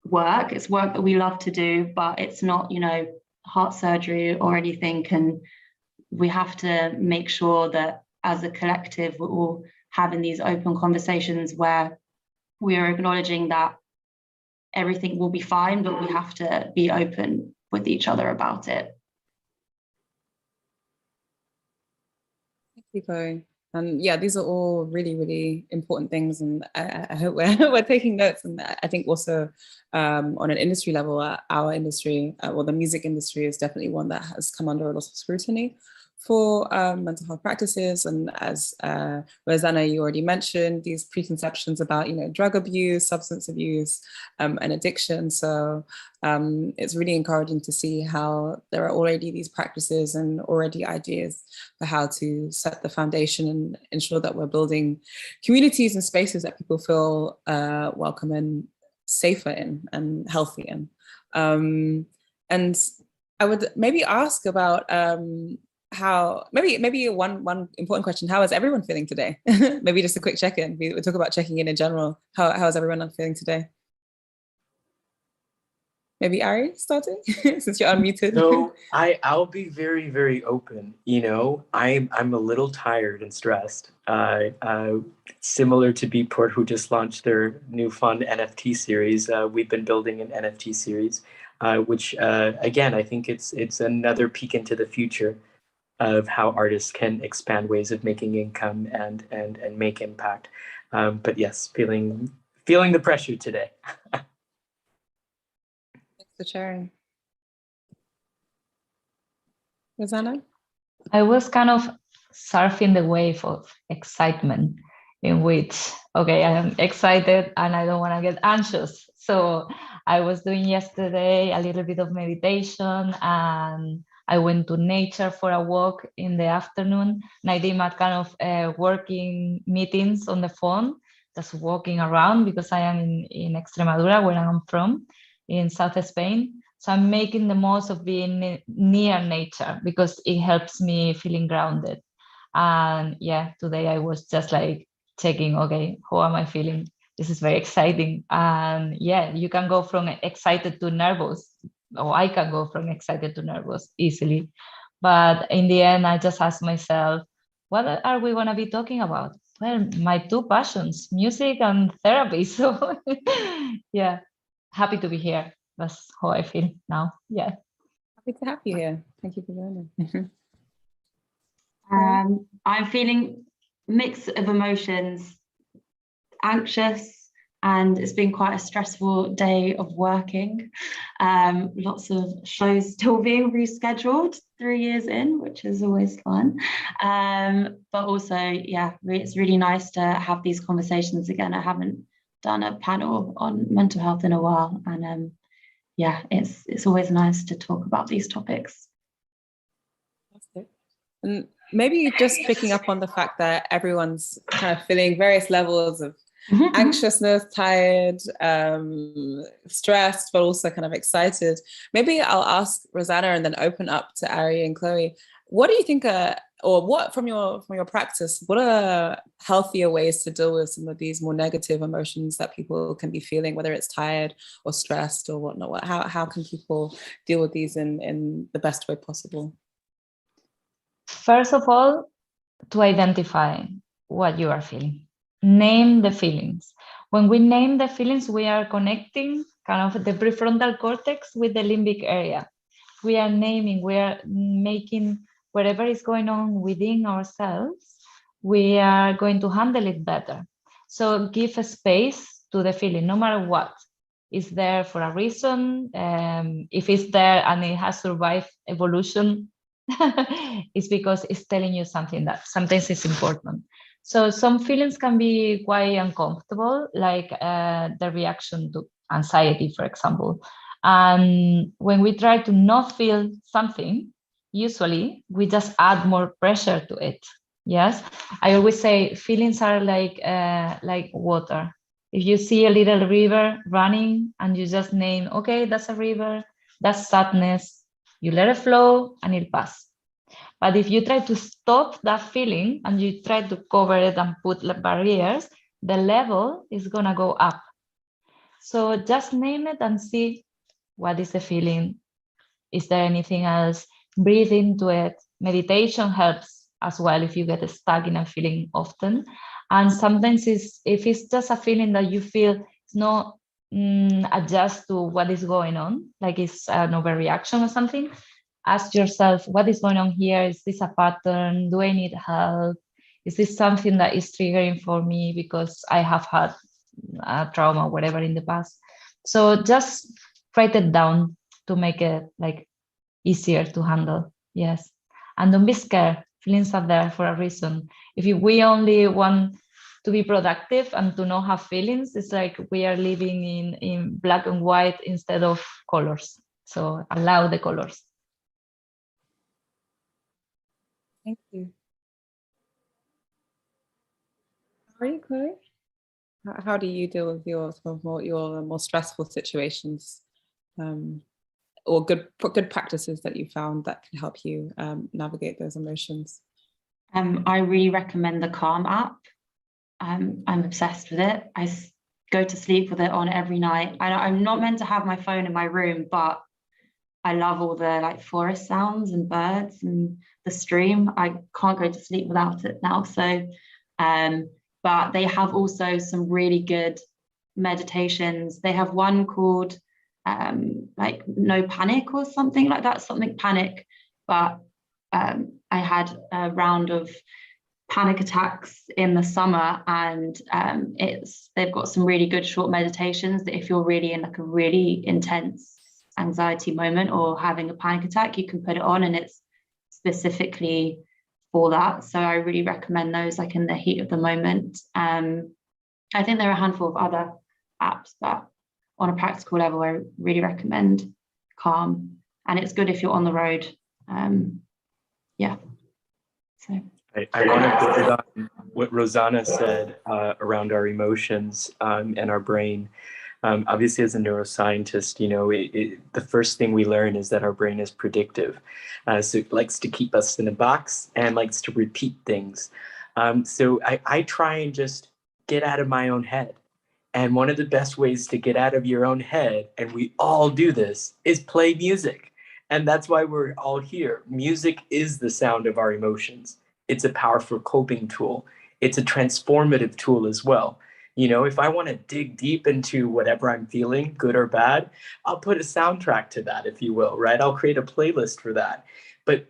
work. It's work that we love to do, but it's not, heart surgery or anything. And we have to make sure that as a collective, we're all having these open conversations where we are acknowledging that everything will be fine, but we have to be open with each other about it. Thank you, Chloe. And these are all really, really important things, and I hope we're taking notes. And I think also on an industry level, our industry, the music industry, is definitely one that has come under a lot of scrutiny for mental health practices. And as Rosana, you already mentioned, these preconceptions about, drug abuse, substance abuse, and addiction. So it's really encouraging to see how there are already these practices and already ideas for how to set the foundation and ensure that we're building communities and spaces that people feel welcome and safer in and healthy in. And I would maybe ask about how, maybe one important question: how is everyone feeling today? Maybe just a quick check-in. We talk about checking in general. How is everyone feeling today? Maybe Ari starting, since you're unmuted. So I'll be very, very open. I'm a little tired and stressed. Similar to Beatport, who just launched their new fun NFT series. We've been building an NFT series, which again, I think it's another peek into the future of how artists can expand ways of making income and make impact. But yes, feeling the pressure today. Thanks for sharing. Rosana? I was kind of surfing the wave of excitement, in which, okay, I am excited and I don't want to get anxious. So I was doing yesterday a little bit of meditation, and I went to nature for a walk in the afternoon, and I did my kind of working meetings on the phone just walking around, because I am in Extremadura, where I'm from, in South Spain. So I'm making the most of being near nature, because it helps me feeling grounded. And yeah, today I was just like checking, okay, how am I feeling? This is very exciting. And yeah, you can go from excited to nervous, or I can go from excited to nervous easily. But in the end, I just asked myself, what are we going to be talking about? Well, my two passions, music and therapy. So yeah, happy to be here. That's how I feel now. Yeah. Happy to have you here. Thank you for joining. I'm feeling mix of emotions, anxious, and it's been quite a stressful day of working. Lots of shows still being rescheduled 3 years in, which is always fun. But also, yeah, it's really nice to have these conversations again. I haven't done a panel on mental health in a while, and yeah, it's always nice to talk about these topics. And maybe just picking up on the fact that everyone's kind of feeling various levels of anxiousness, tired, stressed, but also kind of excited. Maybe I'll ask Rosana and then open up to Ari and Chloé. What do you think or what from your practice, what are healthier ways to deal with some of these more negative emotions that people can be feeling, whether it's tired or stressed or whatnot? How can people deal with these in the best way possible? First of all, to identify what you are feeling. Name the feelings. When we name the feelings, we are connecting kind of the prefrontal cortex with the limbic area. We are naming, we are making whatever is going on within ourselves, we are going to handle it better. So give a space to the feeling, no matter what. It's there for a reason. If it's there and it has survived evolution, it's because it's telling you something that sometimes is important. So some feelings can be quite uncomfortable, like the reaction to anxiety, for example. And when we try to not feel something, usually we just add more pressure to it. Yes, I always say feelings are like water. If you see a little river running and you just name, okay, that's a river, that's sadness, you let it flow and it'll pass. But if you try to stop that feeling and you try to cover it and put barriers, the level is gonna go up. So just name it and see what is the feeling. Is there anything else? Breathe into it. Meditation helps as well if you get stuck in a feeling often. And sometimes if it's just a feeling that you feel it's not adjust to what is going on, like it's an overreaction or something, ask yourself, what is going on here? Is this a pattern? Do I need help? Is this something that is triggering for me because I have had a trauma, whatever in the past? So just write it down to make it like easier to handle. Yes. And don't be scared. Feelings are there for a reason. If we only want to be productive and to not have feelings, it's like we are living in black and white instead of colors. So allow the colors. Thank you. How are you, Chloé? How do you deal with your more stressful situations, or good practices that you found that can help you navigate those emotions? I really recommend the Calm app. I'm obsessed with it. I go to sleep with it on every night. I'm not meant to have my phone in my room, but I love all the like forest sounds and birds and the stream. I can't go to sleep without it now. So, but they have also some really good meditations. They have one called like No Panic or something like that, something panic. But I had a round of panic attacks in the summer, and they've got some really good short meditations that if you're really in like a really intense anxiety moment or having a panic attack, you can put it on and it's specifically for that. So I really recommend those, like in the heat of the moment. I think there are a handful of other apps, but on a practical level, I really recommend Calm, and it's good if you're on the road. Yeah. So I want to build on what Rosana said around our emotions and our brain. Obviously, as a neuroscientist, the first thing we learn is that our brain is predictive. So it likes to keep us in a box and likes to repeat things. So I try and just get out of my own head. And one of the best ways to get out of your own head, and we all do this, is play music. And that's why we're all here. Music is the sound of our emotions. It's a powerful coping tool. It's a transformative tool as well. If I want to dig deep into whatever I'm feeling, good or bad, I'll put a soundtrack to that, if you will, right? I'll create a playlist for that. But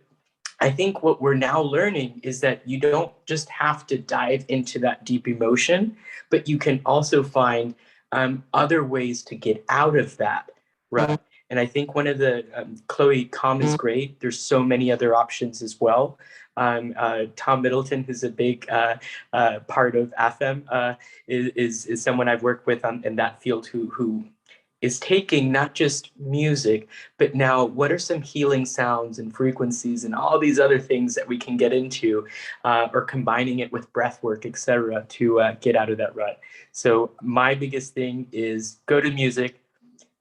I think what we're now learning is that you don't just have to dive into that deep emotion, but you can also find other ways to get out of that, right? And I think one of the, Chloé, calm is great. There's so many other options as well. Tom Middleton, who's a big part of AFEM, is someone I've worked with in that field who is taking not just music, but now what are some healing sounds and frequencies and all these other things that we can get into, or combining it with breath work, etc., to get out of that rut. So my biggest thing is go to music.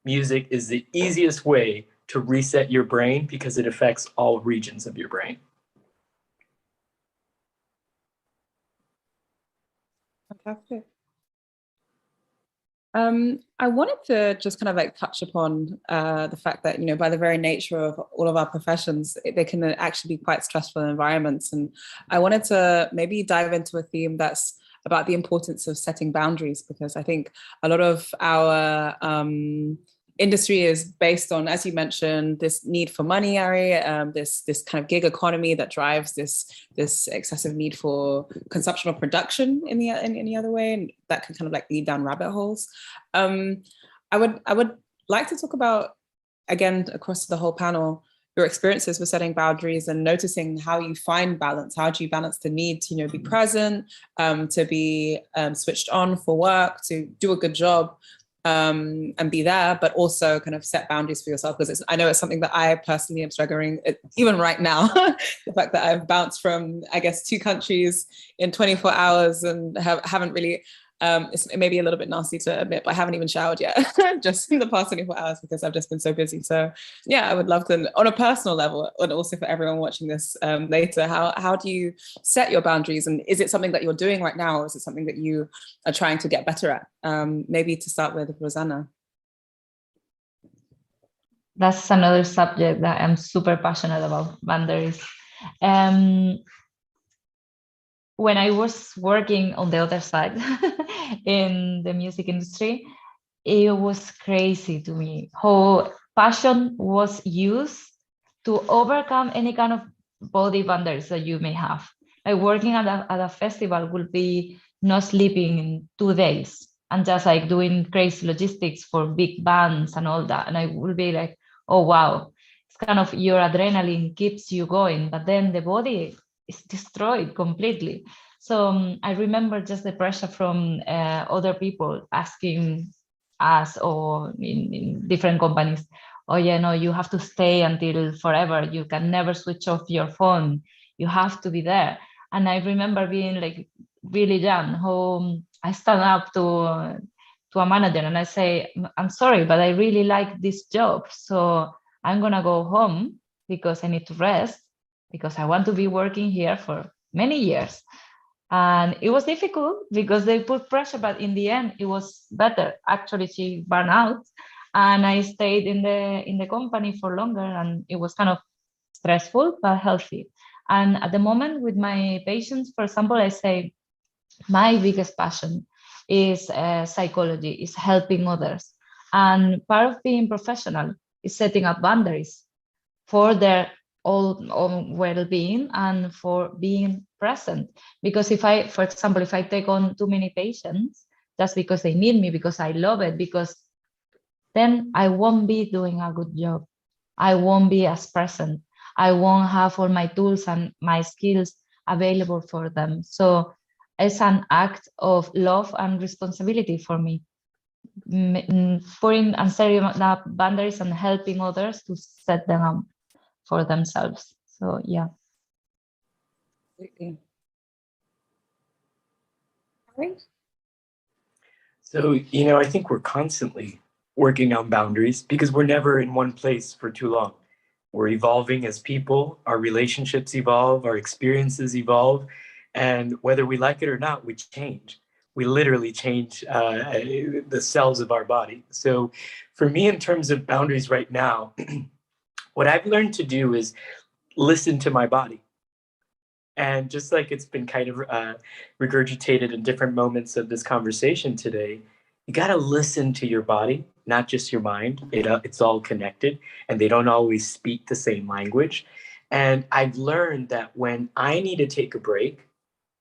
Music is the easiest way to reset your brain because it affects all regions of your brain. Fantastic. I wanted to just kind of like touch upon the fact that, by the very nature of all of our professions, they can actually be quite stressful environments. And I wanted to maybe dive into a theme that's about the importance of setting boundaries, because I think a lot of our industry is based on, as you mentioned, this need for money, Ari, this kind of gig economy that drives this excessive need for consumption or production in any other way, and that can kind of like lead down rabbit holes. I would like to talk about, again, across the whole panel, your experiences with setting boundaries and noticing how you find balance. How do you balance the need to, be present, to be switched on for work, to do a good job, and be there, but also kind of set boundaries for yourself? Because I know it's something that I personally am struggling, even right now. The fact that I've bounced from, I guess, 2 countries in 24 hours and haven't really, it may be a little bit nasty to admit, but I haven't even showered yet, just in the past 24 hours because I've just been so busy. So yeah, I would love to, on a personal level, and also for everyone watching this later, how do you set your boundaries? And is it something that you're doing right now, or is it something that you are trying to get better at? Maybe to start with, Rosana. That's another subject that I'm super passionate about, boundaries. When I was working on the other side in the music industry, it was crazy to me how passion was used to overcome any kind of body boundaries that you may have. Like working at a festival would be not sleeping in 2 days and just like doing crazy logistics for big bands and all that. And I would be like, oh, wow, it's kind of your adrenaline keeps you going, but then the body is destroyed completely. So I remember just the pressure from other people asking us, or in different companies, oh yeah, no, you have to stay until forever. You can never switch off your phone. You have to be there. And I remember being like really young, how I stand up to a manager and I say, I'm sorry, but I really like this job. So I'm gonna go home because I need to rest, because I want to be working here for many years. And it was difficult because they put pressure, but in the end, it was better. Actually, she burned out and I stayed in the company for longer, and it was kind of stressful, but healthy. And at the moment with my patients, for example, I say, my biggest passion is psychology, is helping others. And part of being professional is setting up boundaries for their own well-being and for being present. Because if I, for example, if I take on too many patients just because they need me, because I love it, because then I won't be doing a good job. I won't be as present. I won't have all my tools and my skills available for them. So it's an act of love and responsibility for me, putting and setting up boundaries and helping others to set them up for themselves. So yeah. Great. So, I think we're constantly working on boundaries because we're never in one place for too long. We're evolving as people, our relationships evolve, our experiences evolve, and whether we like it or not, we change. We literally change the cells of our body. So for me, in terms of boundaries right now, what I've learned to do is listen to my body. And just like it's been kind of regurgitated in different moments of this conversation today, you got to listen to your body, not just your mind. It's all connected, and they don't always speak the same language. And I've learned that when I need to take a break,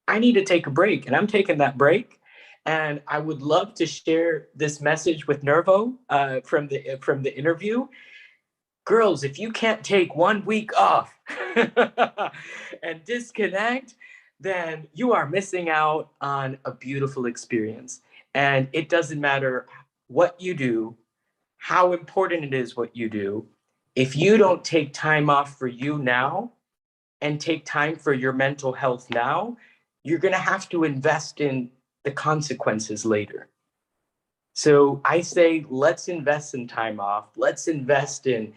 I need to take a break, and I'm taking that break. And I would love to share this message with NERVO from the interview. Girls, if you can't take 1 week off and disconnect, then you are missing out on a beautiful experience. And it doesn't matter what you do, how important it is what you do. If you don't take time off for you now and take time for your mental health now, you're going to have to invest in the consequences later. So I say, let's invest in time off. Let's invest in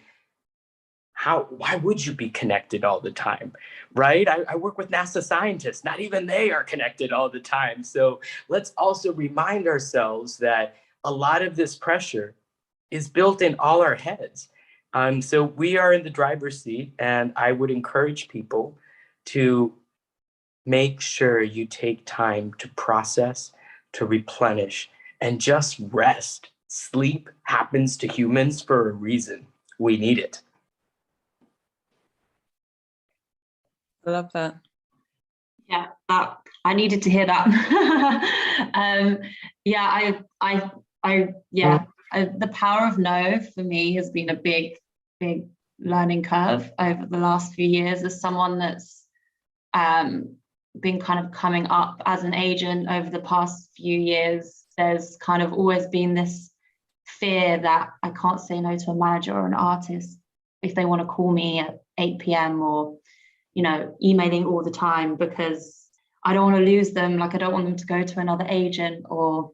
why would you be connected all the time, right? I work with NASA scientists, not even they are connected all the time. So let's also remind ourselves that a lot of this pressure is built in all our heads. So we are in the driver's seat, and I would encourage people to make sure you take time to process, to replenish, and just rest. Sleep happens to humans for a reason. We need it. I love that. Yeah, I needed to hear that. The power of no for me has been a big learning curve over the last few years as someone that's been kind of coming up as an agent over the past few years. There's kind of always been this fear that I can't say no to a manager or an artist if they want to call me at 8 p.m. or emailing all the time, because I don't want to lose them. Like, I don't want them to go to another agent or,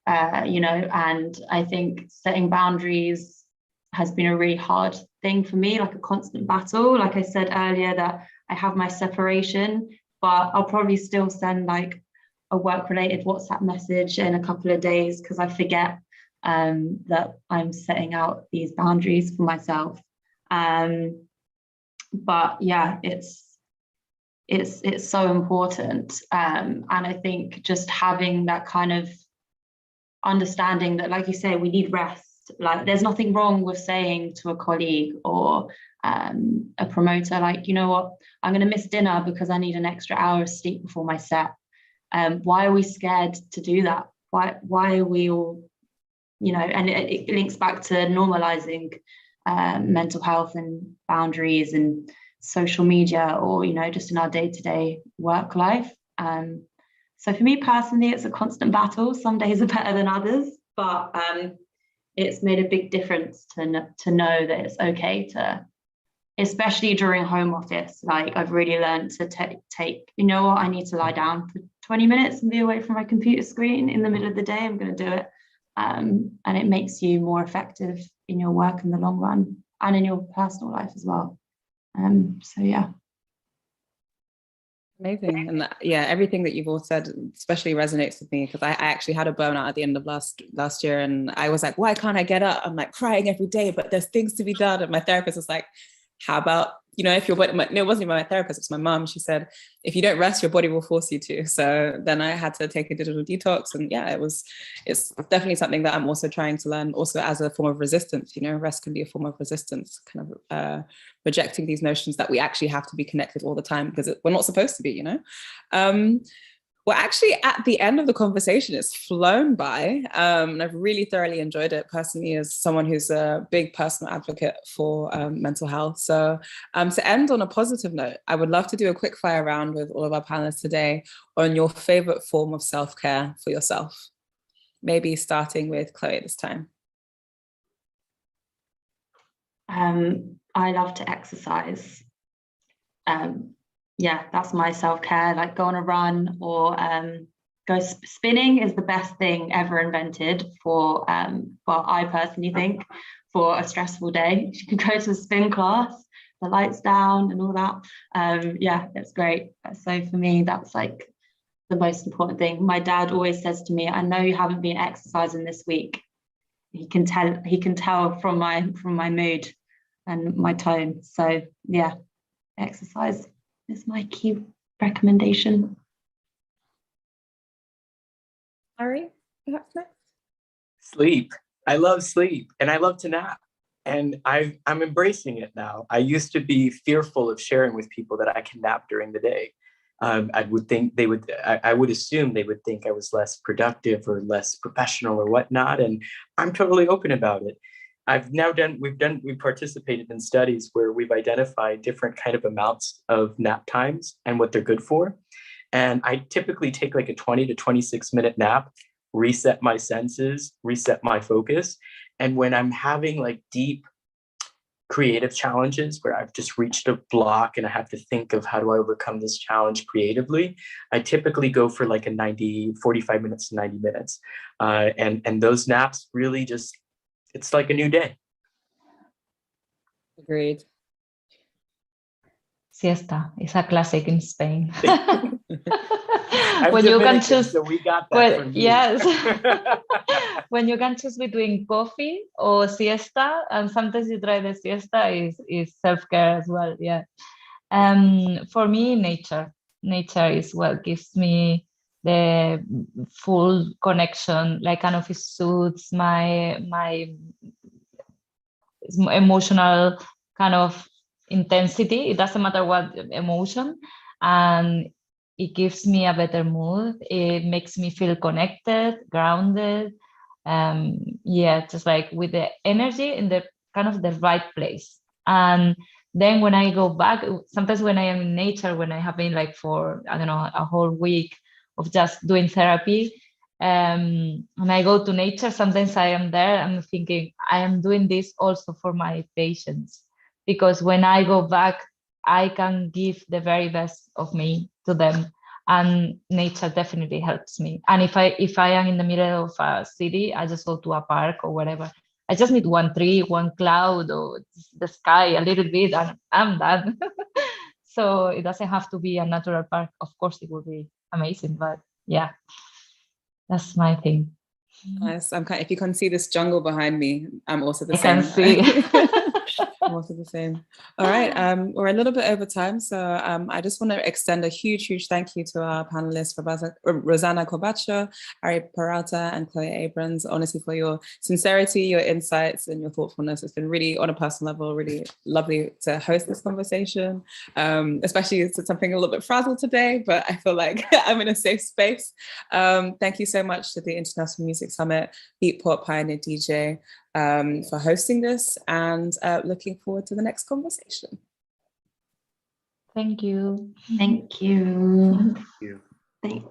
and I think setting boundaries has been a really hard thing for me, like a constant battle. Like I said earlier, that I have my separation, but I'll probably still send like a work-related WhatsApp message in a couple of days because I forget that I'm setting out these boundaries for myself. But yeah, it's so important. And I think just having that kind of understanding that, like you say, we need rest. Like, there's nothing wrong with saying to a colleague or a promoter, like, you know what, I'm going to miss dinner because I need an extra hour of sleep before my set. Why are we scared to do that? Why are we all, and it links back to normalizing mental health and boundaries and social media, or just in our day-to-day work life. So for me personally, it's a constant battle. Some days are better than others, but it's made a big difference to know that it's okay to, especially during home office. Like, I've really learned to take, I need to lie down for 20 minutes and be away from my computer screen in the middle of the day. I'm going to do it. And it makes you more effective in your work in the long run and in your personal life as well. So yeah. Amazing. And everything that you've all said especially resonates with me, because I actually had a burnout at the end of last year, and I was like, why can't I get up? I'm like crying every day, but there's things to be done. And my therapist was like, how about, if your body, no, it wasn't even my therapist, it's my mom. She said, if you don't rest, your body will force you to. So then I had to take a digital detox, and it's definitely something that I'm also trying to learn also as a form of resistance. Rest can be a form of resistance, kind of rejecting these notions that we actually have to be connected all the time, because we're not supposed to be, We're actually at the end of the conversation. It's flown by, and I've really thoroughly enjoyed it personally, as someone who's a big personal advocate for mental health. So to end on a positive note, I would love to do a quick fire round with all of our panelists today on your favorite form of self-care for yourself. Maybe starting with Chloé this time. I love to exercise. That's my self-care, like go on a run or go spinning is the best thing ever invented for, well, I personally think, for a stressful day. You can go to a spin class, the lights down and all that. Yeah, it's great. So for me, that's like the most important thing. My dad always says to me, I know you haven't been exercising this week. He can tell from my mood and my tone. So yeah, exercise is my key recommendation. Ari, perhaps next? Sleep. I love sleep and I love to nap. And I'm embracing it now. I used to be fearful of sharing with people that I can nap during the day. I would assume they would think I was less productive or less professional or whatnot. And I'm totally open about it. We've participated in studies where we've identified different kind of amounts of nap times and what they're good for. And I typically take like a 20 to 26 minute nap, reset my senses, reset my focus. And when I'm having like deep creative challenges where I've just reached a block and I have to think of how do I overcome this challenge creatively, I typically go for like 45 minutes to 90 minutes. And those naps really just, it's like a new day. Agreed. Siesta is a classic in Spain. I'm when Dominican, you can choose, so we got that from you. Yes. When you can choose between coffee or siesta, and sometimes you try the siesta, is self-care as well. Yeah. For me, nature is what gives me the full connection. Like kind of it suits my emotional kind of intensity. It doesn't matter what emotion, and it gives me a better mood. It makes me feel connected, grounded. Yeah, just like with the energy in the kind of the right place. And then when I go back, sometimes when I am in nature, when I have been like for, I don't know, a whole week of just doing therapy, and I go to nature, sometimes I am there, I'm thinking, I am doing this also for my patients. Because when I go back, I can give the very best of me to them, and nature definitely helps me. And if I am in the middle of a city, I just go to a park or whatever. I just need one tree, one cloud, or the sky a little bit, and I'm done. So it doesn't have to be a natural park. Of course, it would be amazing, but yeah, that's my thing. Nice. If you can see this jungle behind me, I'm also the same. I can see. I'm also the same. All right, we're a little bit over time, so I just want to extend a huge thank you to our panelists, Rosana Corbacho, Ari Peralta, and Chloé Abrams, honestly, for your sincerity, your insights, and your thoughtfulness. It's been really, on a personal level, really lovely to host this conversation, especially it's something a little bit frazzled today, but I feel like I'm in a safe space. Thank you so much to the International Music Summit, Beatport Pioneer DJ, for hosting this, and looking forward to the next conversation. Thank you. Thank you. Thank you. Thanks.